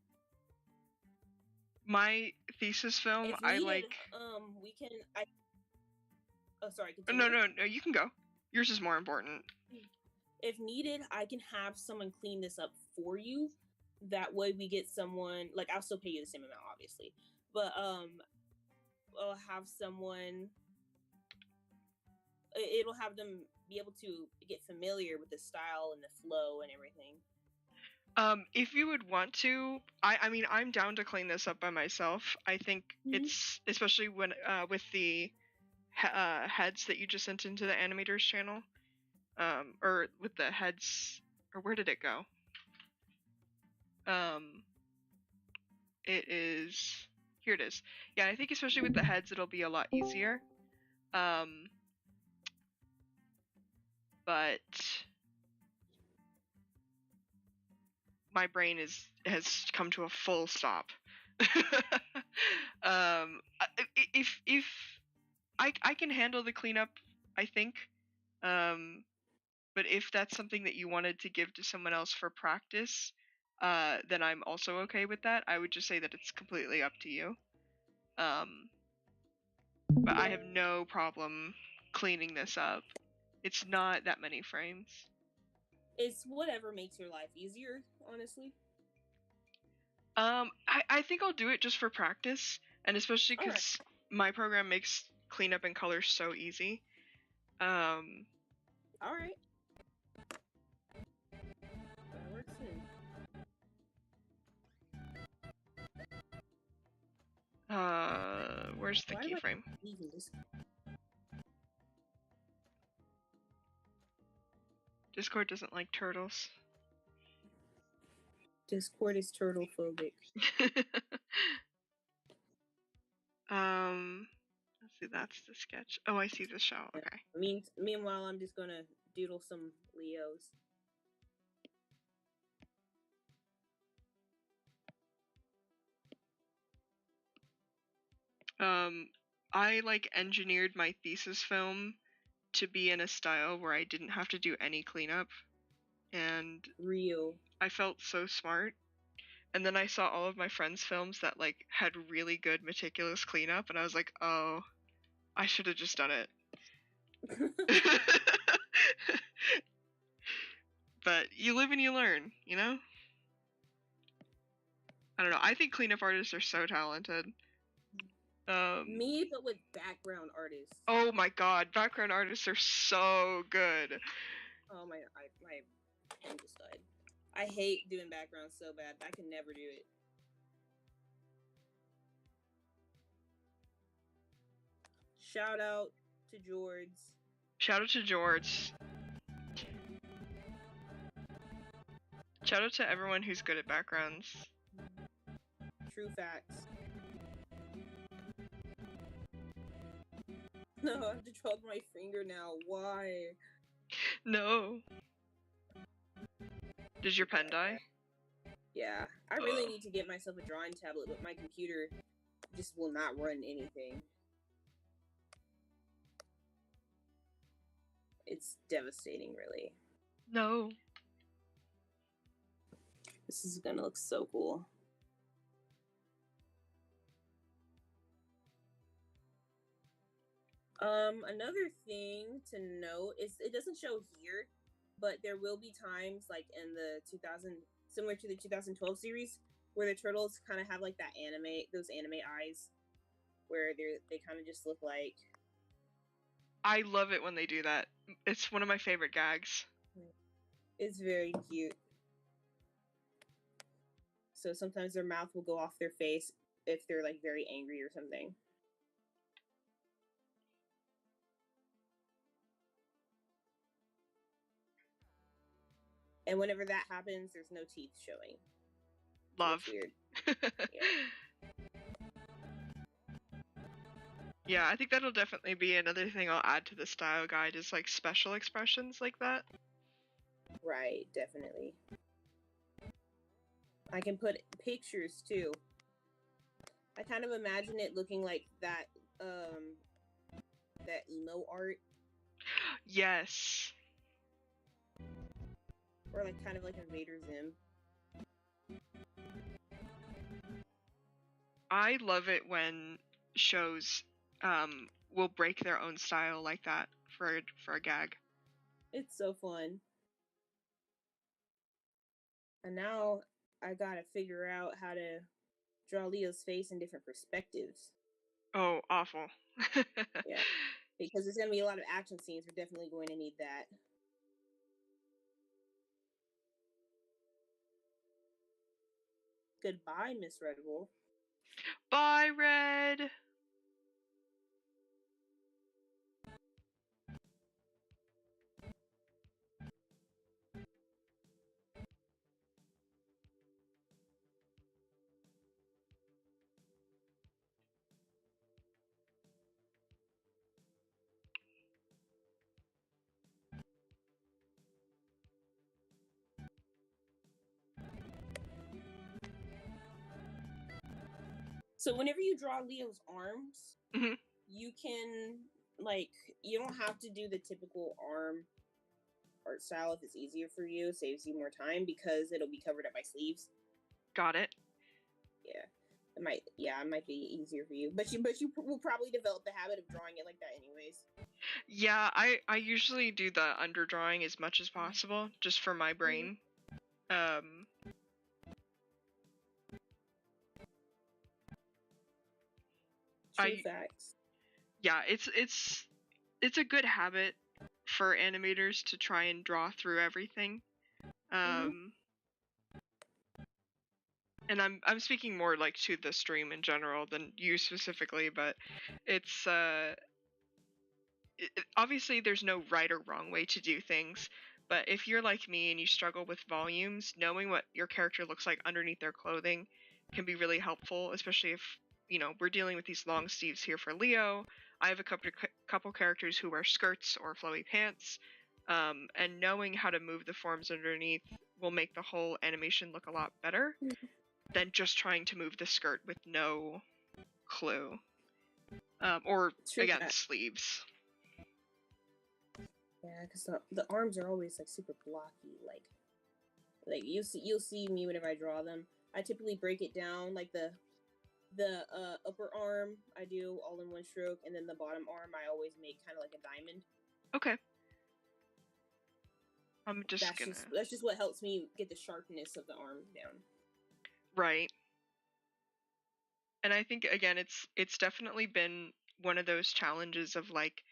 My thesis film, needed, I like. We can. Oh, sorry. Continue. No. You can go. Yours is more important. If needed, I can have someone clean this up for you. That way, we get someone. Like, I'll still pay you the same amount, obviously, but I'll have someone. It'll have them be able to get familiar with the style and the flow and everything. If you would want to, I mean, I'm down to clean this up by myself. I think it's, especially when with the heads that you just sent into the animators channel, or with the heads, or where did it go? It is, here it is. Yeah, I think especially with the heads, it'll be a lot easier. But my brain has come to a full stop. If I can handle the cleanup, I think. But if that's something that you wanted to give to someone else for practice, then I'm also okay with that. I would just say that it's completely up to you. But I have no problem cleaning this up. It's not that many frames. It's whatever makes your life easier, honestly. I think I'll do it just for practice, and especially because my program makes cleanup and color so easy. All right. That works in. Where's the keyframe? Discord doesn't like turtles. Discord is turtle phobic. Let's see, that's the sketch. Oh, I see the shell. Okay. Meanwhile, I'm just gonna doodle some Leos. I like engineered my thesis film to be in a style where I didn't have to do any cleanup, and Real. I felt so smart. And then I saw all of my friends' films that like had really good meticulous cleanup, and I was like, oh, I should have just done it. But you live and you learn, you know? I don't know. I think cleanup artists are so talented. Me, but with background artists. Oh my god, background artists are so good. Oh my hand just died. I hate doing backgrounds so bad. I can never do it. Shout out to George. Shout out to George. Shout out to everyone who's good at backgrounds. True facts. No, I have to draw my finger now. Why? No. Did your pen die? Yeah. I really need to get myself a drawing tablet, but my computer just will not run anything. It's devastating, really. No. This is gonna look so cool. Another thing to note is it doesn't show here, but there will be times like in the similar to the 2012 series where the turtles kind of have like that those anime eyes where they kind of just look like. I love it when they do that. It's one of my favorite gags. It's very cute. So sometimes their mouth will go off their face if they're like very angry or something. And whenever that happens, there's no teeth showing. Love. It's weird. Yeah, I think that'll definitely be another thing I'll add to the style guide is like special expressions like that. Right, definitely. I can put pictures too. I kind of imagine it looking like that emo art. Yes. Or like kind of like Invader Zim. I love it when shows will break their own style like that for a gag. It's so fun. And now I gotta figure out how to draw Leo's face in different perspectives. Oh, awful. Yeah. Because there's gonna be a lot of action scenes. We're definitely going to need that. Goodbye, Miss Red Wolf. Bye, Red. So whenever you draw Leo's arms, Mm-hmm. you can, like, you don't have to do the typical arm art style if it's easier for you. It saves you more time because it'll be covered up by sleeves. Got it. Yeah. It might be easier for you. But you will probably develop the habit of drawing it like that anyways. Yeah, I usually do the underdrawing as much as possible, just for my brain. True facts. Yeah, it's a good habit for animators to try and draw through everything. And I'm speaking more like to the stream in general than you specifically, but it's obviously there's no right or wrong way to do things, but if you're like me and you struggle with volumes, knowing what your character looks like underneath their clothing can be really helpful, especially if, you know, we're dealing with these long sleeves here for Leo. I have a couple characters who wear skirts or flowy pants. And knowing how to move the forms underneath will make the whole animation look a lot better than just trying to move the skirt with no clue. Or again, sleeves. Yeah, because the arms are always like super blocky. Like you'll see me whenever I draw them. I typically break it down like the upper arm I do all in one stroke, and then the bottom arm I always make kind of like a diamond. Okay. I'm just that's just what helps me get the sharpness of the arm down. Right. And I think again it's definitely been one of those challenges of like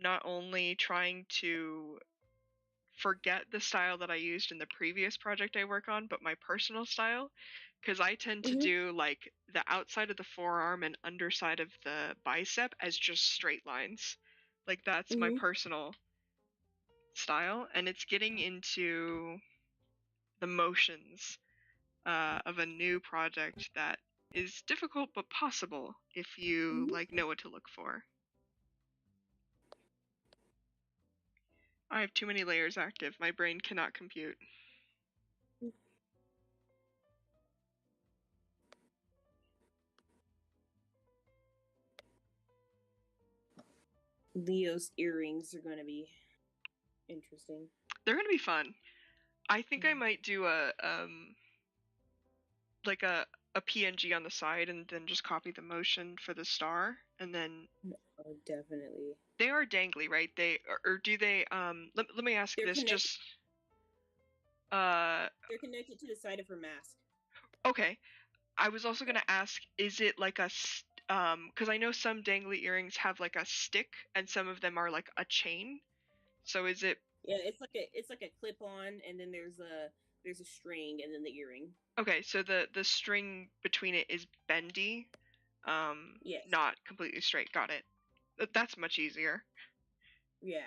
not only trying to forget the style that I used in the previous project I work on, but my personal style, because I tend to do like the outside of the forearm and underside of the bicep as just straight lines. Like that's my personal style, and it's getting into the motions of a new project that is difficult but possible if you like know what to look for. I have too many layers active. My brain cannot compute. Leo's earrings are going to be interesting. They're going to be fun. I think I might do a PNG on the side and then just copy the motion for the star and then definitely. They are dangly, right? They or do they let me ask this just they're connected to the side of her mask. Okay. I was also going to ask, is it like a cuz I know some dangly earrings have like a stick and some of them are like a chain. So is it Yeah, it's like a clip on and then there's a string and then the earring. Okay, so the string between it is bendy. Yes. Not completely straight. Got it. That's much easier. Yeah.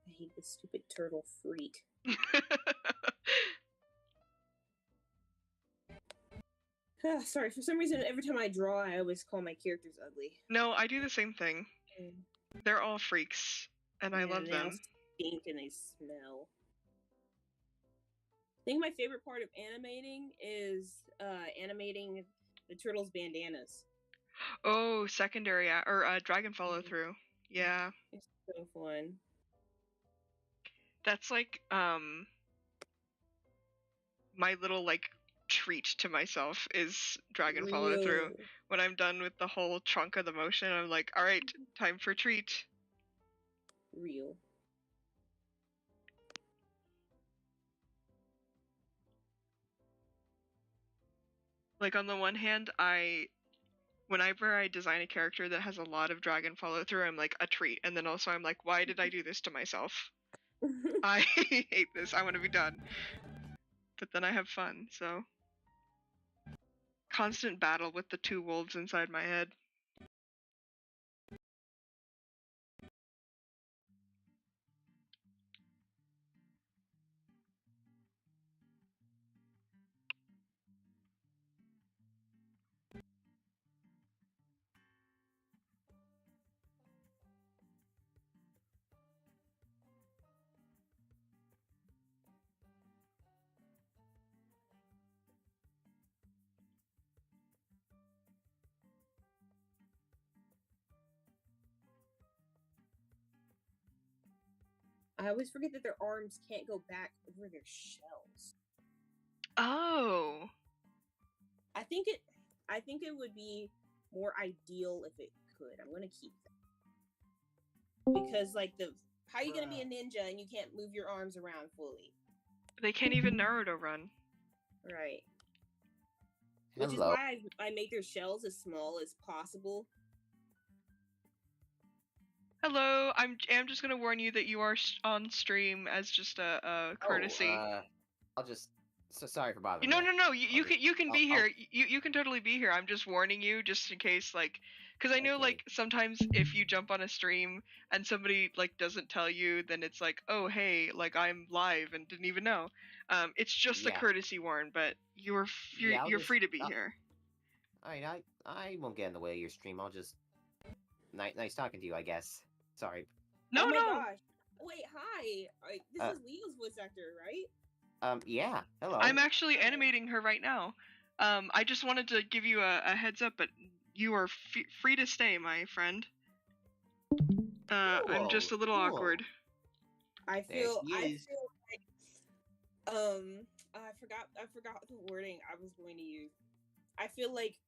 I hate this stupid turtle freak. Sorry, for some reason, every time I draw, I always call my characters ugly. No, I do the same thing. They're all freaks, and I love them. They stink and they smell. I think my favorite part of animating is animating the turtles' bandanas. Oh, secondary or dragon follow through. Yeah. It's so fun. That's like my little like treat to myself is dragon follow through. When I'm done with the whole trunk of the motion, I'm like, all right, time for treat. Real. Like on the one hand, whenever I design a character that has a lot of dragon follow through, I'm like a treat, and then also I'm like, why did I do this to myself? I hate this. I want to be done. But then I have fun, so constant battle with the two wolves inside my head. I always forget that their arms can't go back over their shells. Oh. I think it would be more ideal if it could. I'm gonna keep that. Because like how are you gonna be a ninja and you can't move your arms around fully? They can't even Naruto run. Right. Which is why I make their shells as small as possible. Hello. I'm just gonna warn you that you are on stream as just a courtesy. I'll just. So sorry for bothering No, you. no, no. You can be here. I'll... You can totally be here. I'm just warning you, just in case, like, because I know, Okay. like, sometimes if you jump on a stream and somebody like doesn't tell you, then it's like, oh hey, like I'm live and didn't even know. It's just a courtesy warn, but you're free to be here. Alright, I won't get in the way of your stream. I'll just. Nice talking to you, I guess. Sorry. No, oh my gosh. Wait, hi. This is Leo's voice actor, right? Yeah. Hello. I'm actually animating her right now. I just wanted to give you a heads up, but you are free to stay, my friend. I'm just a little awkward. I feel like I forgot the wording I was going to use. I feel like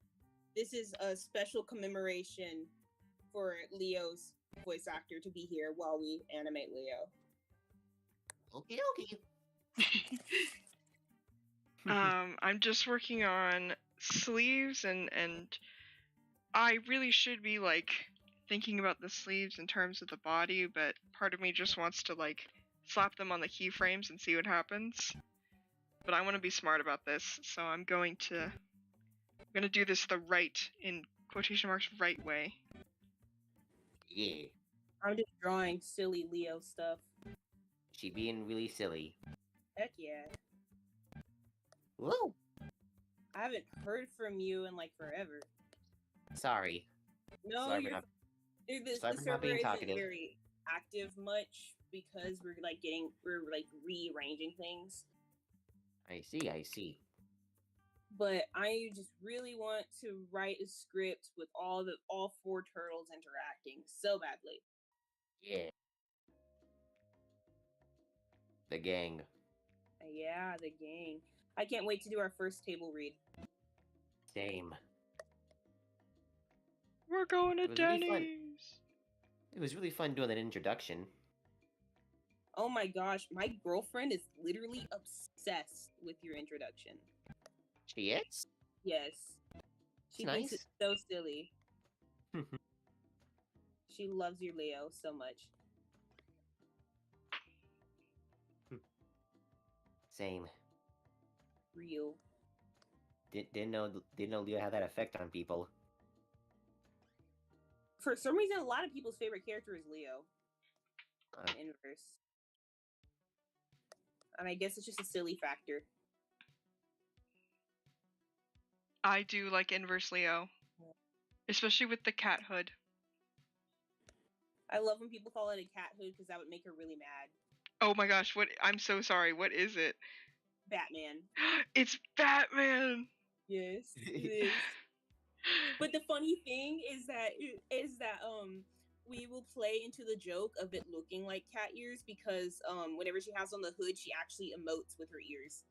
this is a special commemoration for Leo's voice actor to be here while we animate Leo. Okie dokie. I'm just working on sleeves and I really should be like thinking about the sleeves in terms of the body, but part of me just wants to like slap them on the keyframes and see what happens. But I want to be smart about this, so I'm going to do this the right, in quotation marks, right way. Yeah. I'm just drawing silly Leo stuff. She being really silly. Heck yeah. Woo! I haven't heard from you in like forever. Sorry. No, sorry the server isn't very active much because we're rearranging things. I see. But I just really want to write a script with all 4 turtles interacting so badly. Yeah. The gang. Yeah, the gang. I can't wait to do our first table read. Same. We're going to Denny's. Really it was really fun doing that introduction. Oh my gosh, my girlfriend is literally obsessed with your introduction. She is? Yes. She thinks it's so silly. She loves your Leo so much. Same. Real. Didn't know Leo had that effect on people. For some reason, a lot of people's favorite character is Leo. Inverse. And I guess it's just a silly factor. I do like Inverse Leo. Especially with the cat hood. I love when people call it a cat hood because that would make her really mad. Oh my gosh, I'm so sorry. What is it? Batman. It's Batman! Yes, it is. But the funny thing is that we will play into the joke of it looking like cat ears because whenever she has on the hood, she actually emotes with her ears.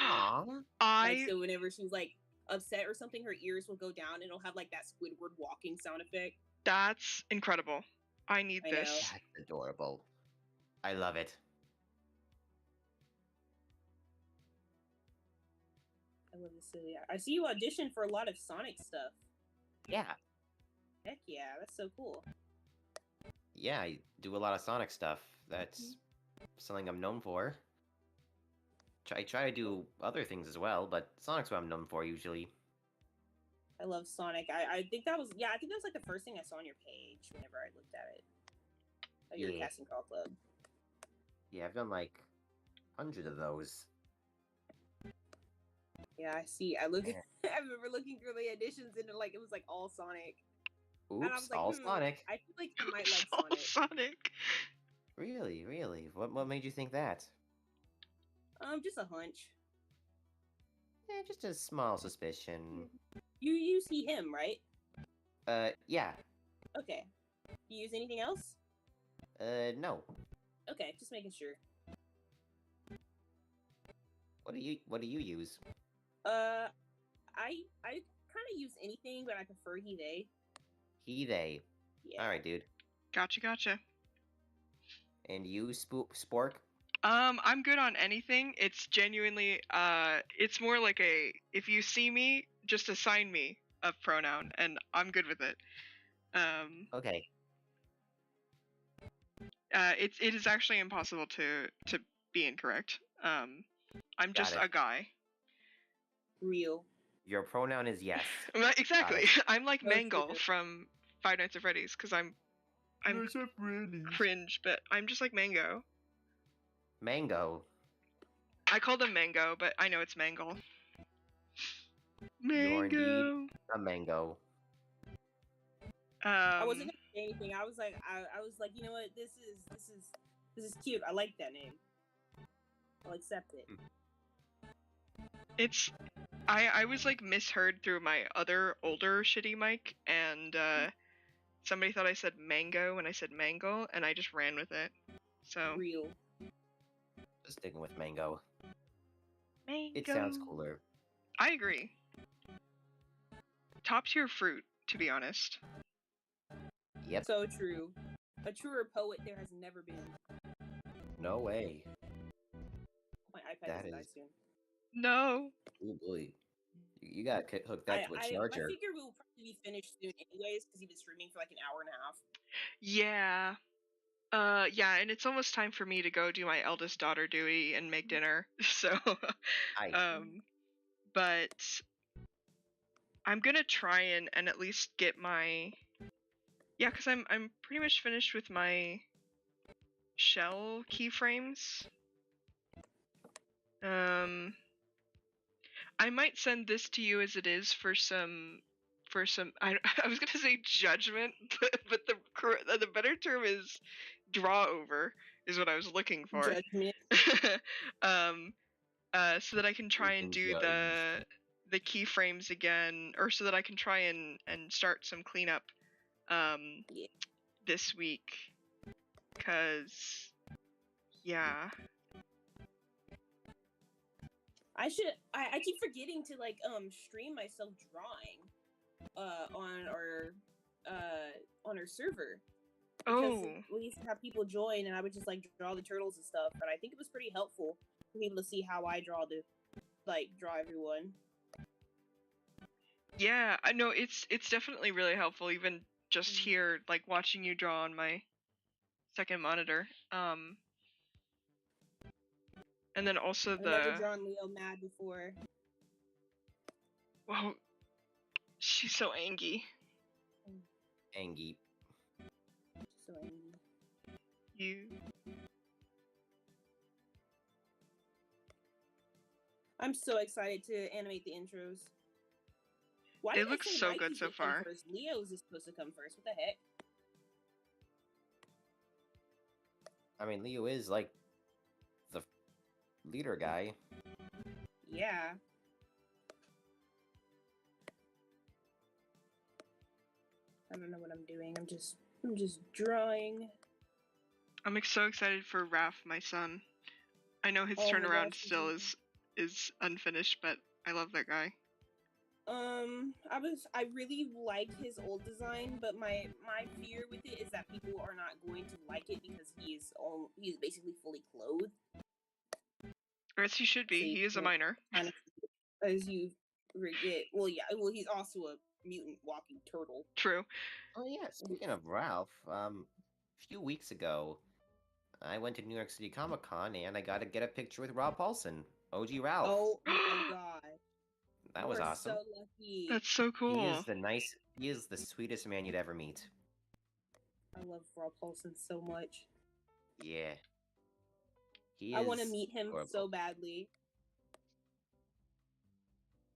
Aww. So whenever she's like upset or something, her ears will go down and it'll have like that Squidward walking sound effect. That's incredible. I need this. Know. That's adorable. I love it. I love this silly. I see you audition for a lot of Sonic stuff. Yeah. Heck yeah, that's so cool. Yeah, I do a lot of Sonic stuff. That's something I'm known for. I try to do other things as well, but Sonic's what I'm known for usually. I love Sonic. I think that was like the first thing I saw on your page whenever I looked at it. Like your casting call club. Yeah, I've done like hundreds of those. Yeah, I see. I remember looking through the editions and like it was like all Sonic. Oops, and I was like, all Sonic. I feel like you might like Sonic. Really? What made you think that? Just a hunch. Yeah, just a small suspicion. You see him, right? Yeah. Okay. You use anything else? No. Okay, just making sure. What do you use? I kind of use anything, but I prefer he, they. He, they. Yeah. Alright, dude. Gotcha. And you, Spork? I'm good on anything. It's genuinely, it's more like if you see me, just assign me a pronoun, and I'm good with it. Okay. it is actually impossible to be incorrect. I'm just Got it. a guy. Real. Your pronoun is yes. Exactly. I'm like So Mangle true. from Five Nights at Freddy's because I'm cringe, but I'm just like Mango. Mango. I call them Mango, but I know it's Mangle. You're indeed Mango. a mango. I wasn't gonna say anything. I was like, you know what? This is cute. I like that name. I'll accept it. It's I was like misheard through my other older shitty mic, and somebody thought I said mango when I said mangle, and I just ran with it. So Real. Just sticking with mango. mango. It sounds cooler. I agree. Top tier fruit, to be honest. Yep. So true. A truer poet there has never been. No way. My iPad That is die is- soon. No. Oh boy. You gotta hook that to a charger. My figure will probably be finished soon anyways because he's been streaming for like an hour and a half. Yeah. Yeah, and it's almost time for me to go do my eldest daughter duty and make dinner. So, but I'm gonna try and at least get my, yeah, because I'm pretty much finished with my shell keyframes. I might send this to you as it is for some I was gonna say judgment, but the better term is draw over is what I was looking for. Judgment. So that I can try and do the keyframes again, or so that I can try and start some cleanup this week, cause yeah. I keep forgetting to like stream myself drawing on our server. Because we used to have people join and I would just like draw the turtles and stuff, and I think it was pretty helpful for people to see how I draw everyone. Yeah, I know it's definitely really helpful, even just here, like watching you draw on my second monitor. And then also I've never drawn Leo mad before. Whoa, she's so angry. Angie. So angry. You. I'm so excited to animate the intros. Why It looks so good so far. First? Leo's is supposed to come first. What the heck? I mean, Leo is like the leader guy. Yeah. I don't know what I'm doing. I'm just drawing. I'm so excited for Raph, my son. I know his turnaround still is unfinished, but I love that guy. I really like his old design, but my fear with it is that people are not going to like it because he is basically fully clothed. As he should be. So he is a minor. As you forget. Well, yeah. Well, he's also a mutant walking turtle. True. Oh yeah. Speaking of Ralph, a few weeks ago, I went to New York City Comic Con and I got to get a picture with Rob Paulson, OG Ralph. Oh my god. That was awesome. So lucky. That's so cool. He is the sweetest man you'd ever meet. I love Rob Paulson so much. Yeah. I want to meet him so badly.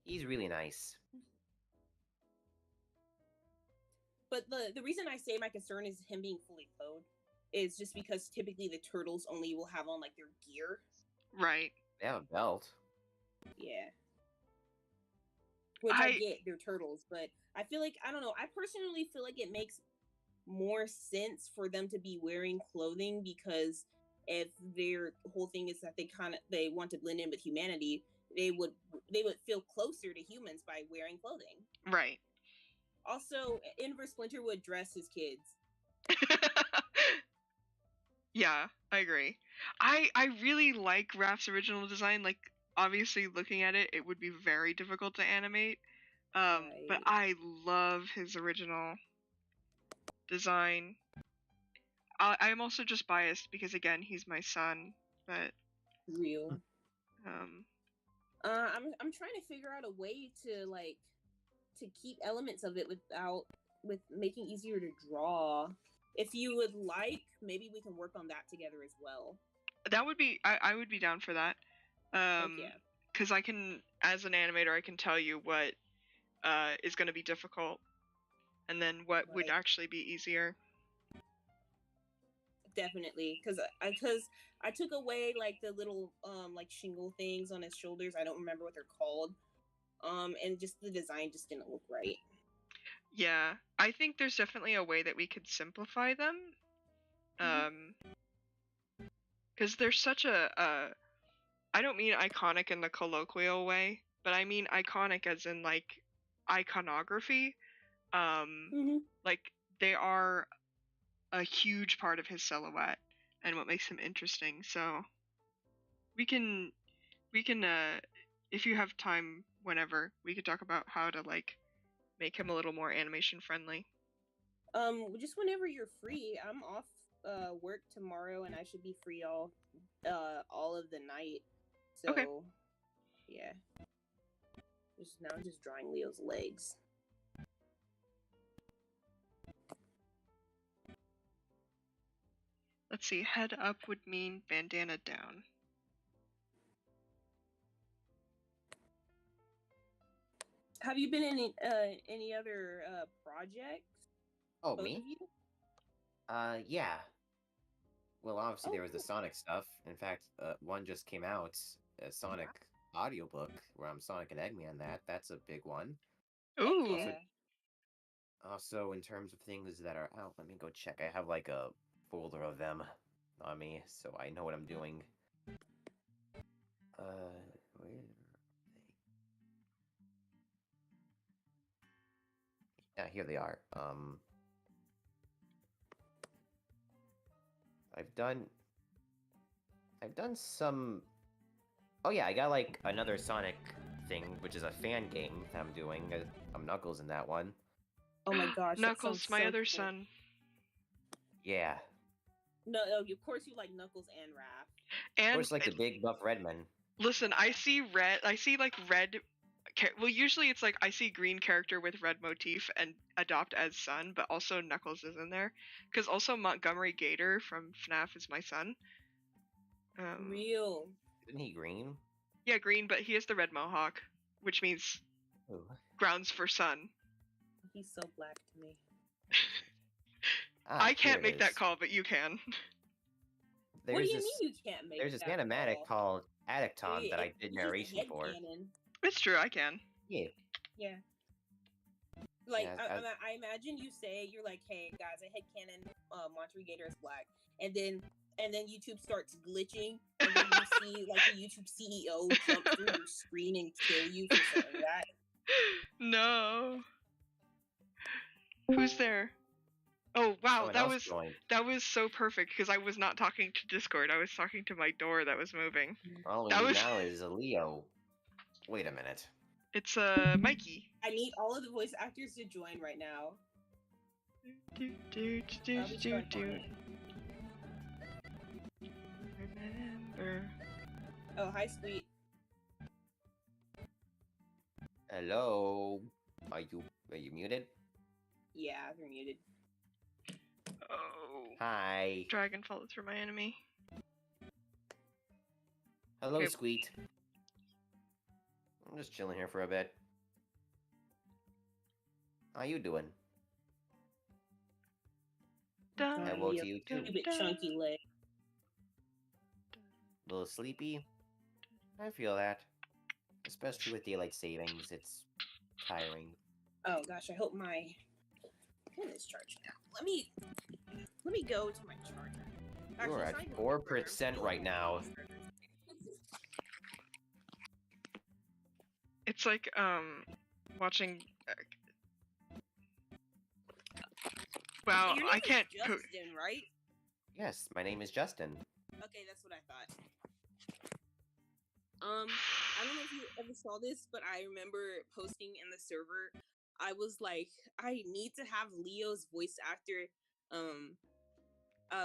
He's really nice. But the reason I say my concern is him being fully clothed is just because typically the turtles only will have on like their gear. Right. They have a belt. Yeah. Which I get, they're turtles, but I feel like, I don't know, I personally feel like it makes more sense for them to be wearing clothing, because if their whole thing is that they want to blend in with humanity, they would feel closer to humans by wearing clothing. Right. Also, Inverse Splinter would dress his kids. Yeah, I agree. I really like Raph's original design. Like, obviously, looking at it, it would be very difficult to animate. But I love his original design. I'm also just biased because again he's my son, but Real. um I'm trying to figure out a way to keep elements of it with making easier to draw. If you would like, maybe we can work on that together as well. that would be I would be down for that. Heck yeah. Because I can, as an animator, I can tell you what is going to be difficult, and then what would Right. actually be easier. Definitely, because I took away like the little like shingle things on his shoulders. I don't remember what they're called. And just the design just didn't look right. Yeah, I think there's definitely a way that we could simplify them. Because there's such a I don't mean iconic in the colloquial way, but I mean iconic as in like iconography. Like they are a huge part of his silhouette and what makes him interesting. So we can if you have time whenever, we could talk about how to like make him a little more animation friendly. Just whenever you're free. I'm off work tomorrow, and I should be free all of the night. So Okay. yeah. I'm just drawing Leo's legs. Let's see, head up would mean bandana down. Have you been in any other projects? Oh, Both me? of you? Yeah. Well, obviously there was the cool. Sonic stuff. In fact, one just came out, a Sonic audiobook where I'm Sonic and Eggman. That's a big one. Ooh. Yeah. Also, in terms of things that are out, let me go check. I have like a folder of them on me, so I know what I'm doing. Where are they? Yeah, here they are. I've done some. Oh yeah, I got like another Sonic thing, which is a fan game that I'm doing. I'm Knuckles in that one. Oh my gosh, Knuckles, my so other cool. son. Yeah. No, of course you like Knuckles and Raph. And of course, like the big buff Redman. Listen, I see like red. Well, usually it's like I see green character with red motif and adopt as son, but also Knuckles is in there. Because also Montgomery Gator from FNAF is my son. Real. Isn't he green? Yeah, green, but he has the red mohawk, which means grounds for son. He's so black to me. I can't make that call, but you can. What do you mean you can't make that call? There's this animatic called Addicton that I did narration for. It's true, I can. Yeah. Yeah. Like, I imagine you say, you're like, hey, guys, I headcanon Monterey Gator is black. And then YouTube starts glitching, and then you see, like, the YouTube CEO jump through your screen and kill you for saying that. No. Who's there? Oh wow, that was so perfect because I was not talking to Discord. I was talking to my door that was moving. All we need now is a Leo. Wait a minute. It's Mikey. I need all of the voice actors to join right now. Remember. Oh, hi, Sweet. Hello. Are you muted? Yeah, you're muted. Oh. Hi. Dragon followed through my enemy. Hello, okay. Squeak. I'm just chilling here for a bit. How you doing? Hello to you too. A bit chunky leg. A little sleepy. I feel that. Especially with daylight savings, it's tiring. Oh gosh, I hope my pen is charged now. Let me go to my charger. You're at 4% right now. It's like watching. Wow, your name I can't. Is Justin, right? Yes, my name is Justin. Okay, that's what I thought. I don't know if you ever saw this, but I remember posting in the server. I was like, I need to have Leo's voice actor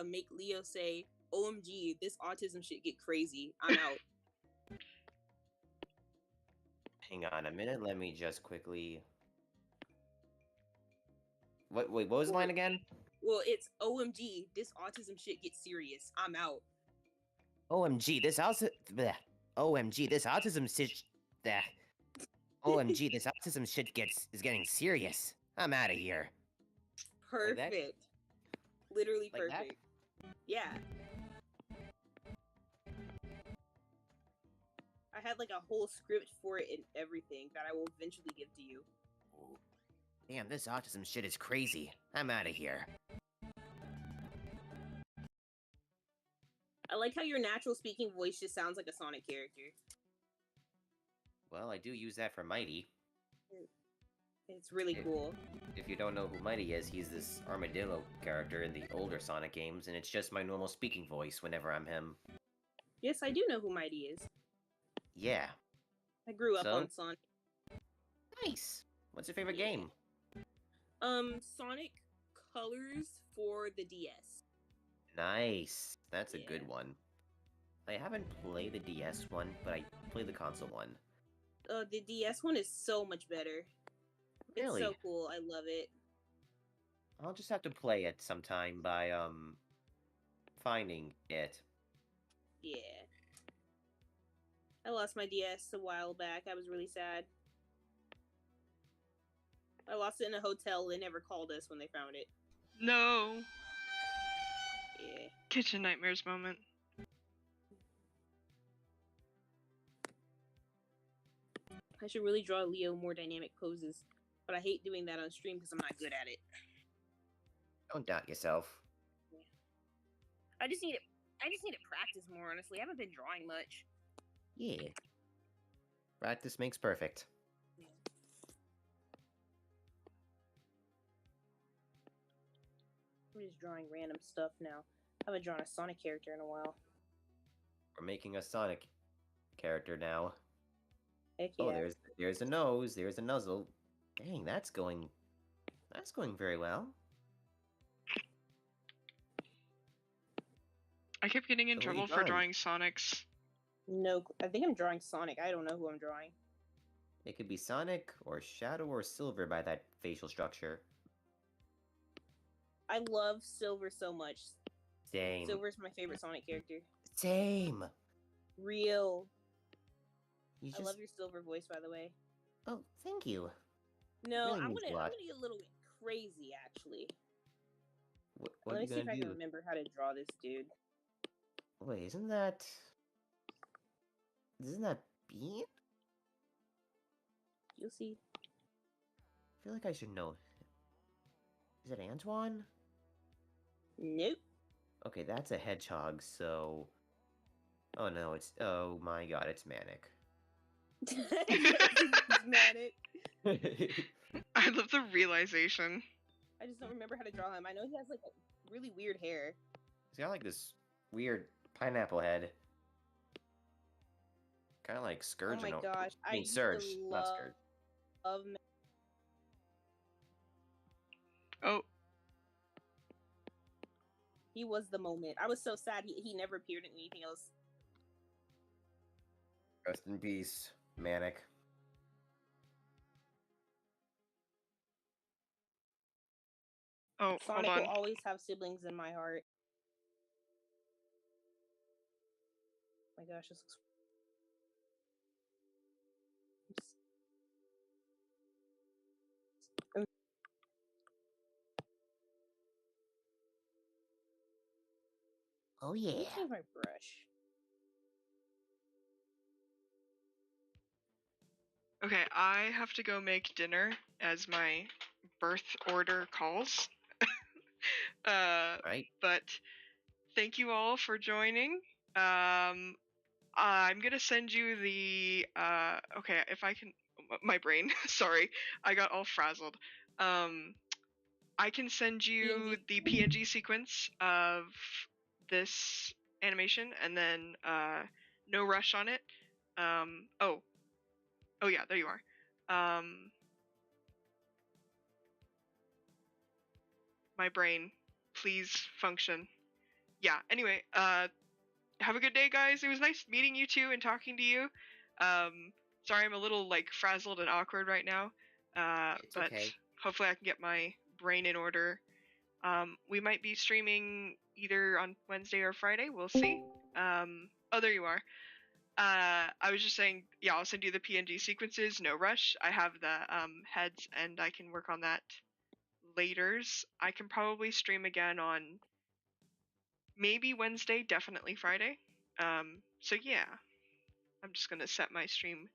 make Leo say, "OMG, this autism shit get crazy. I'm out." Hang on a minute. Let me just quickly. Wait, what was the line again? Well, it's OMG, this autism shit gets serious. I'm out. OMG, this OMG, this autism shit. OMG, this autism shit is getting serious. I'm out of here. Perfect. Like Literally like perfect. Yeah. I had like a whole script for it and everything that I will eventually give to you. Damn, this autism shit is crazy. I'm out of here. I like how your natural speaking voice just sounds like a Sonic character. Well, I do use that for Mighty. It's really cool. If you don't know who Mighty is, he's this armadillo character in the older Sonic games, and it's just my normal speaking voice whenever I'm him. Yes, I do know who Mighty is. Yeah. I grew up on Sonic. Nice. What's your favorite game? Sonic Colors for the DS. Nice. That's a good one. I haven't played the DS one, but I played the console one. The DS one is so much better. Really? It's so cool. I love it. I'll just have to play it sometime by finding it. Yeah. I lost my DS a while back. I was really sad. I lost it in a hotel. They never called us when they found it. No. Yeah. Kitchen nightmares moment. I should really draw Leo more dynamic poses, but I hate doing that on stream because I'm not good at it. Don't doubt yourself. Yeah. I just need to practice more, honestly. I haven't been drawing much. Yeah. Practice makes perfect. I'm just drawing random stuff now. I haven't drawn a Sonic character in a while. We're making a Sonic character now. Heck yeah. Oh, there's a nose, there's a nuzzle. Dang, that's going very well. I kept getting in trouble for drawing Sonics. No, I think I'm drawing Sonic. I don't know who I'm drawing. It could be Sonic, or Shadow, or Silver by that facial structure. I love Silver so much. Same. Silver's my favorite Sonic character. Same. Real. I love your Silver voice, by the way. Oh, thank you. No, really I'm gonna get a little bit crazy, actually. What Let me see if I can remember how to draw this dude. Wait, isn't that Bean? You'll see. I feel like I should know. Is it Antoine? Nope. Okay, that's a hedgehog, so... Oh no, oh my god, it's Manic. It's Manic. I love the realization. I just don't remember how to draw him. I know he has like a really weird hair. He's got like this weird pineapple head. Kind of like Scourge. Oh my gosh, I mean Surge, not Scourge. Oh. He was the moment. I was so sad he never appeared in anything else. Rest in peace, Manic. Oh, Sonic hold on. will always have siblings in my heart. Oh my gosh, this looks... Oh yeah. Where's my brush? Okay, I have to go make dinner as my birth order calls. Right. But thank you all for joining. I'm gonna send you the okay, if I can, my brain, sorry, I got all frazzled. I can send you the PNG sequence of this animation, and then no rush on it. Oh yeah, there you are. My brain, please function. yeah. Anyway, have a good day, guys. It was nice meeting you two and talking to you. Sorry, I'm a little like frazzled and awkward right now. It's But okay. hopefully I can get my brain in order. We might be streaming either on Wednesday or Friday. We'll see. Oh, there you are. I was just saying, yeah, I'll send you the PNG sequences. No rush. I have the heads, and I can work on that laters. I can probably stream again on maybe Wednesday, definitely Friday. So yeah, I'm just gonna set my stream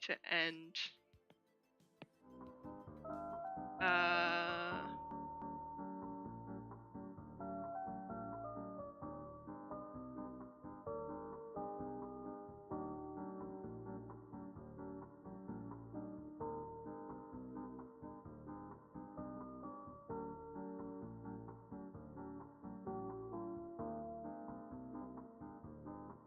to end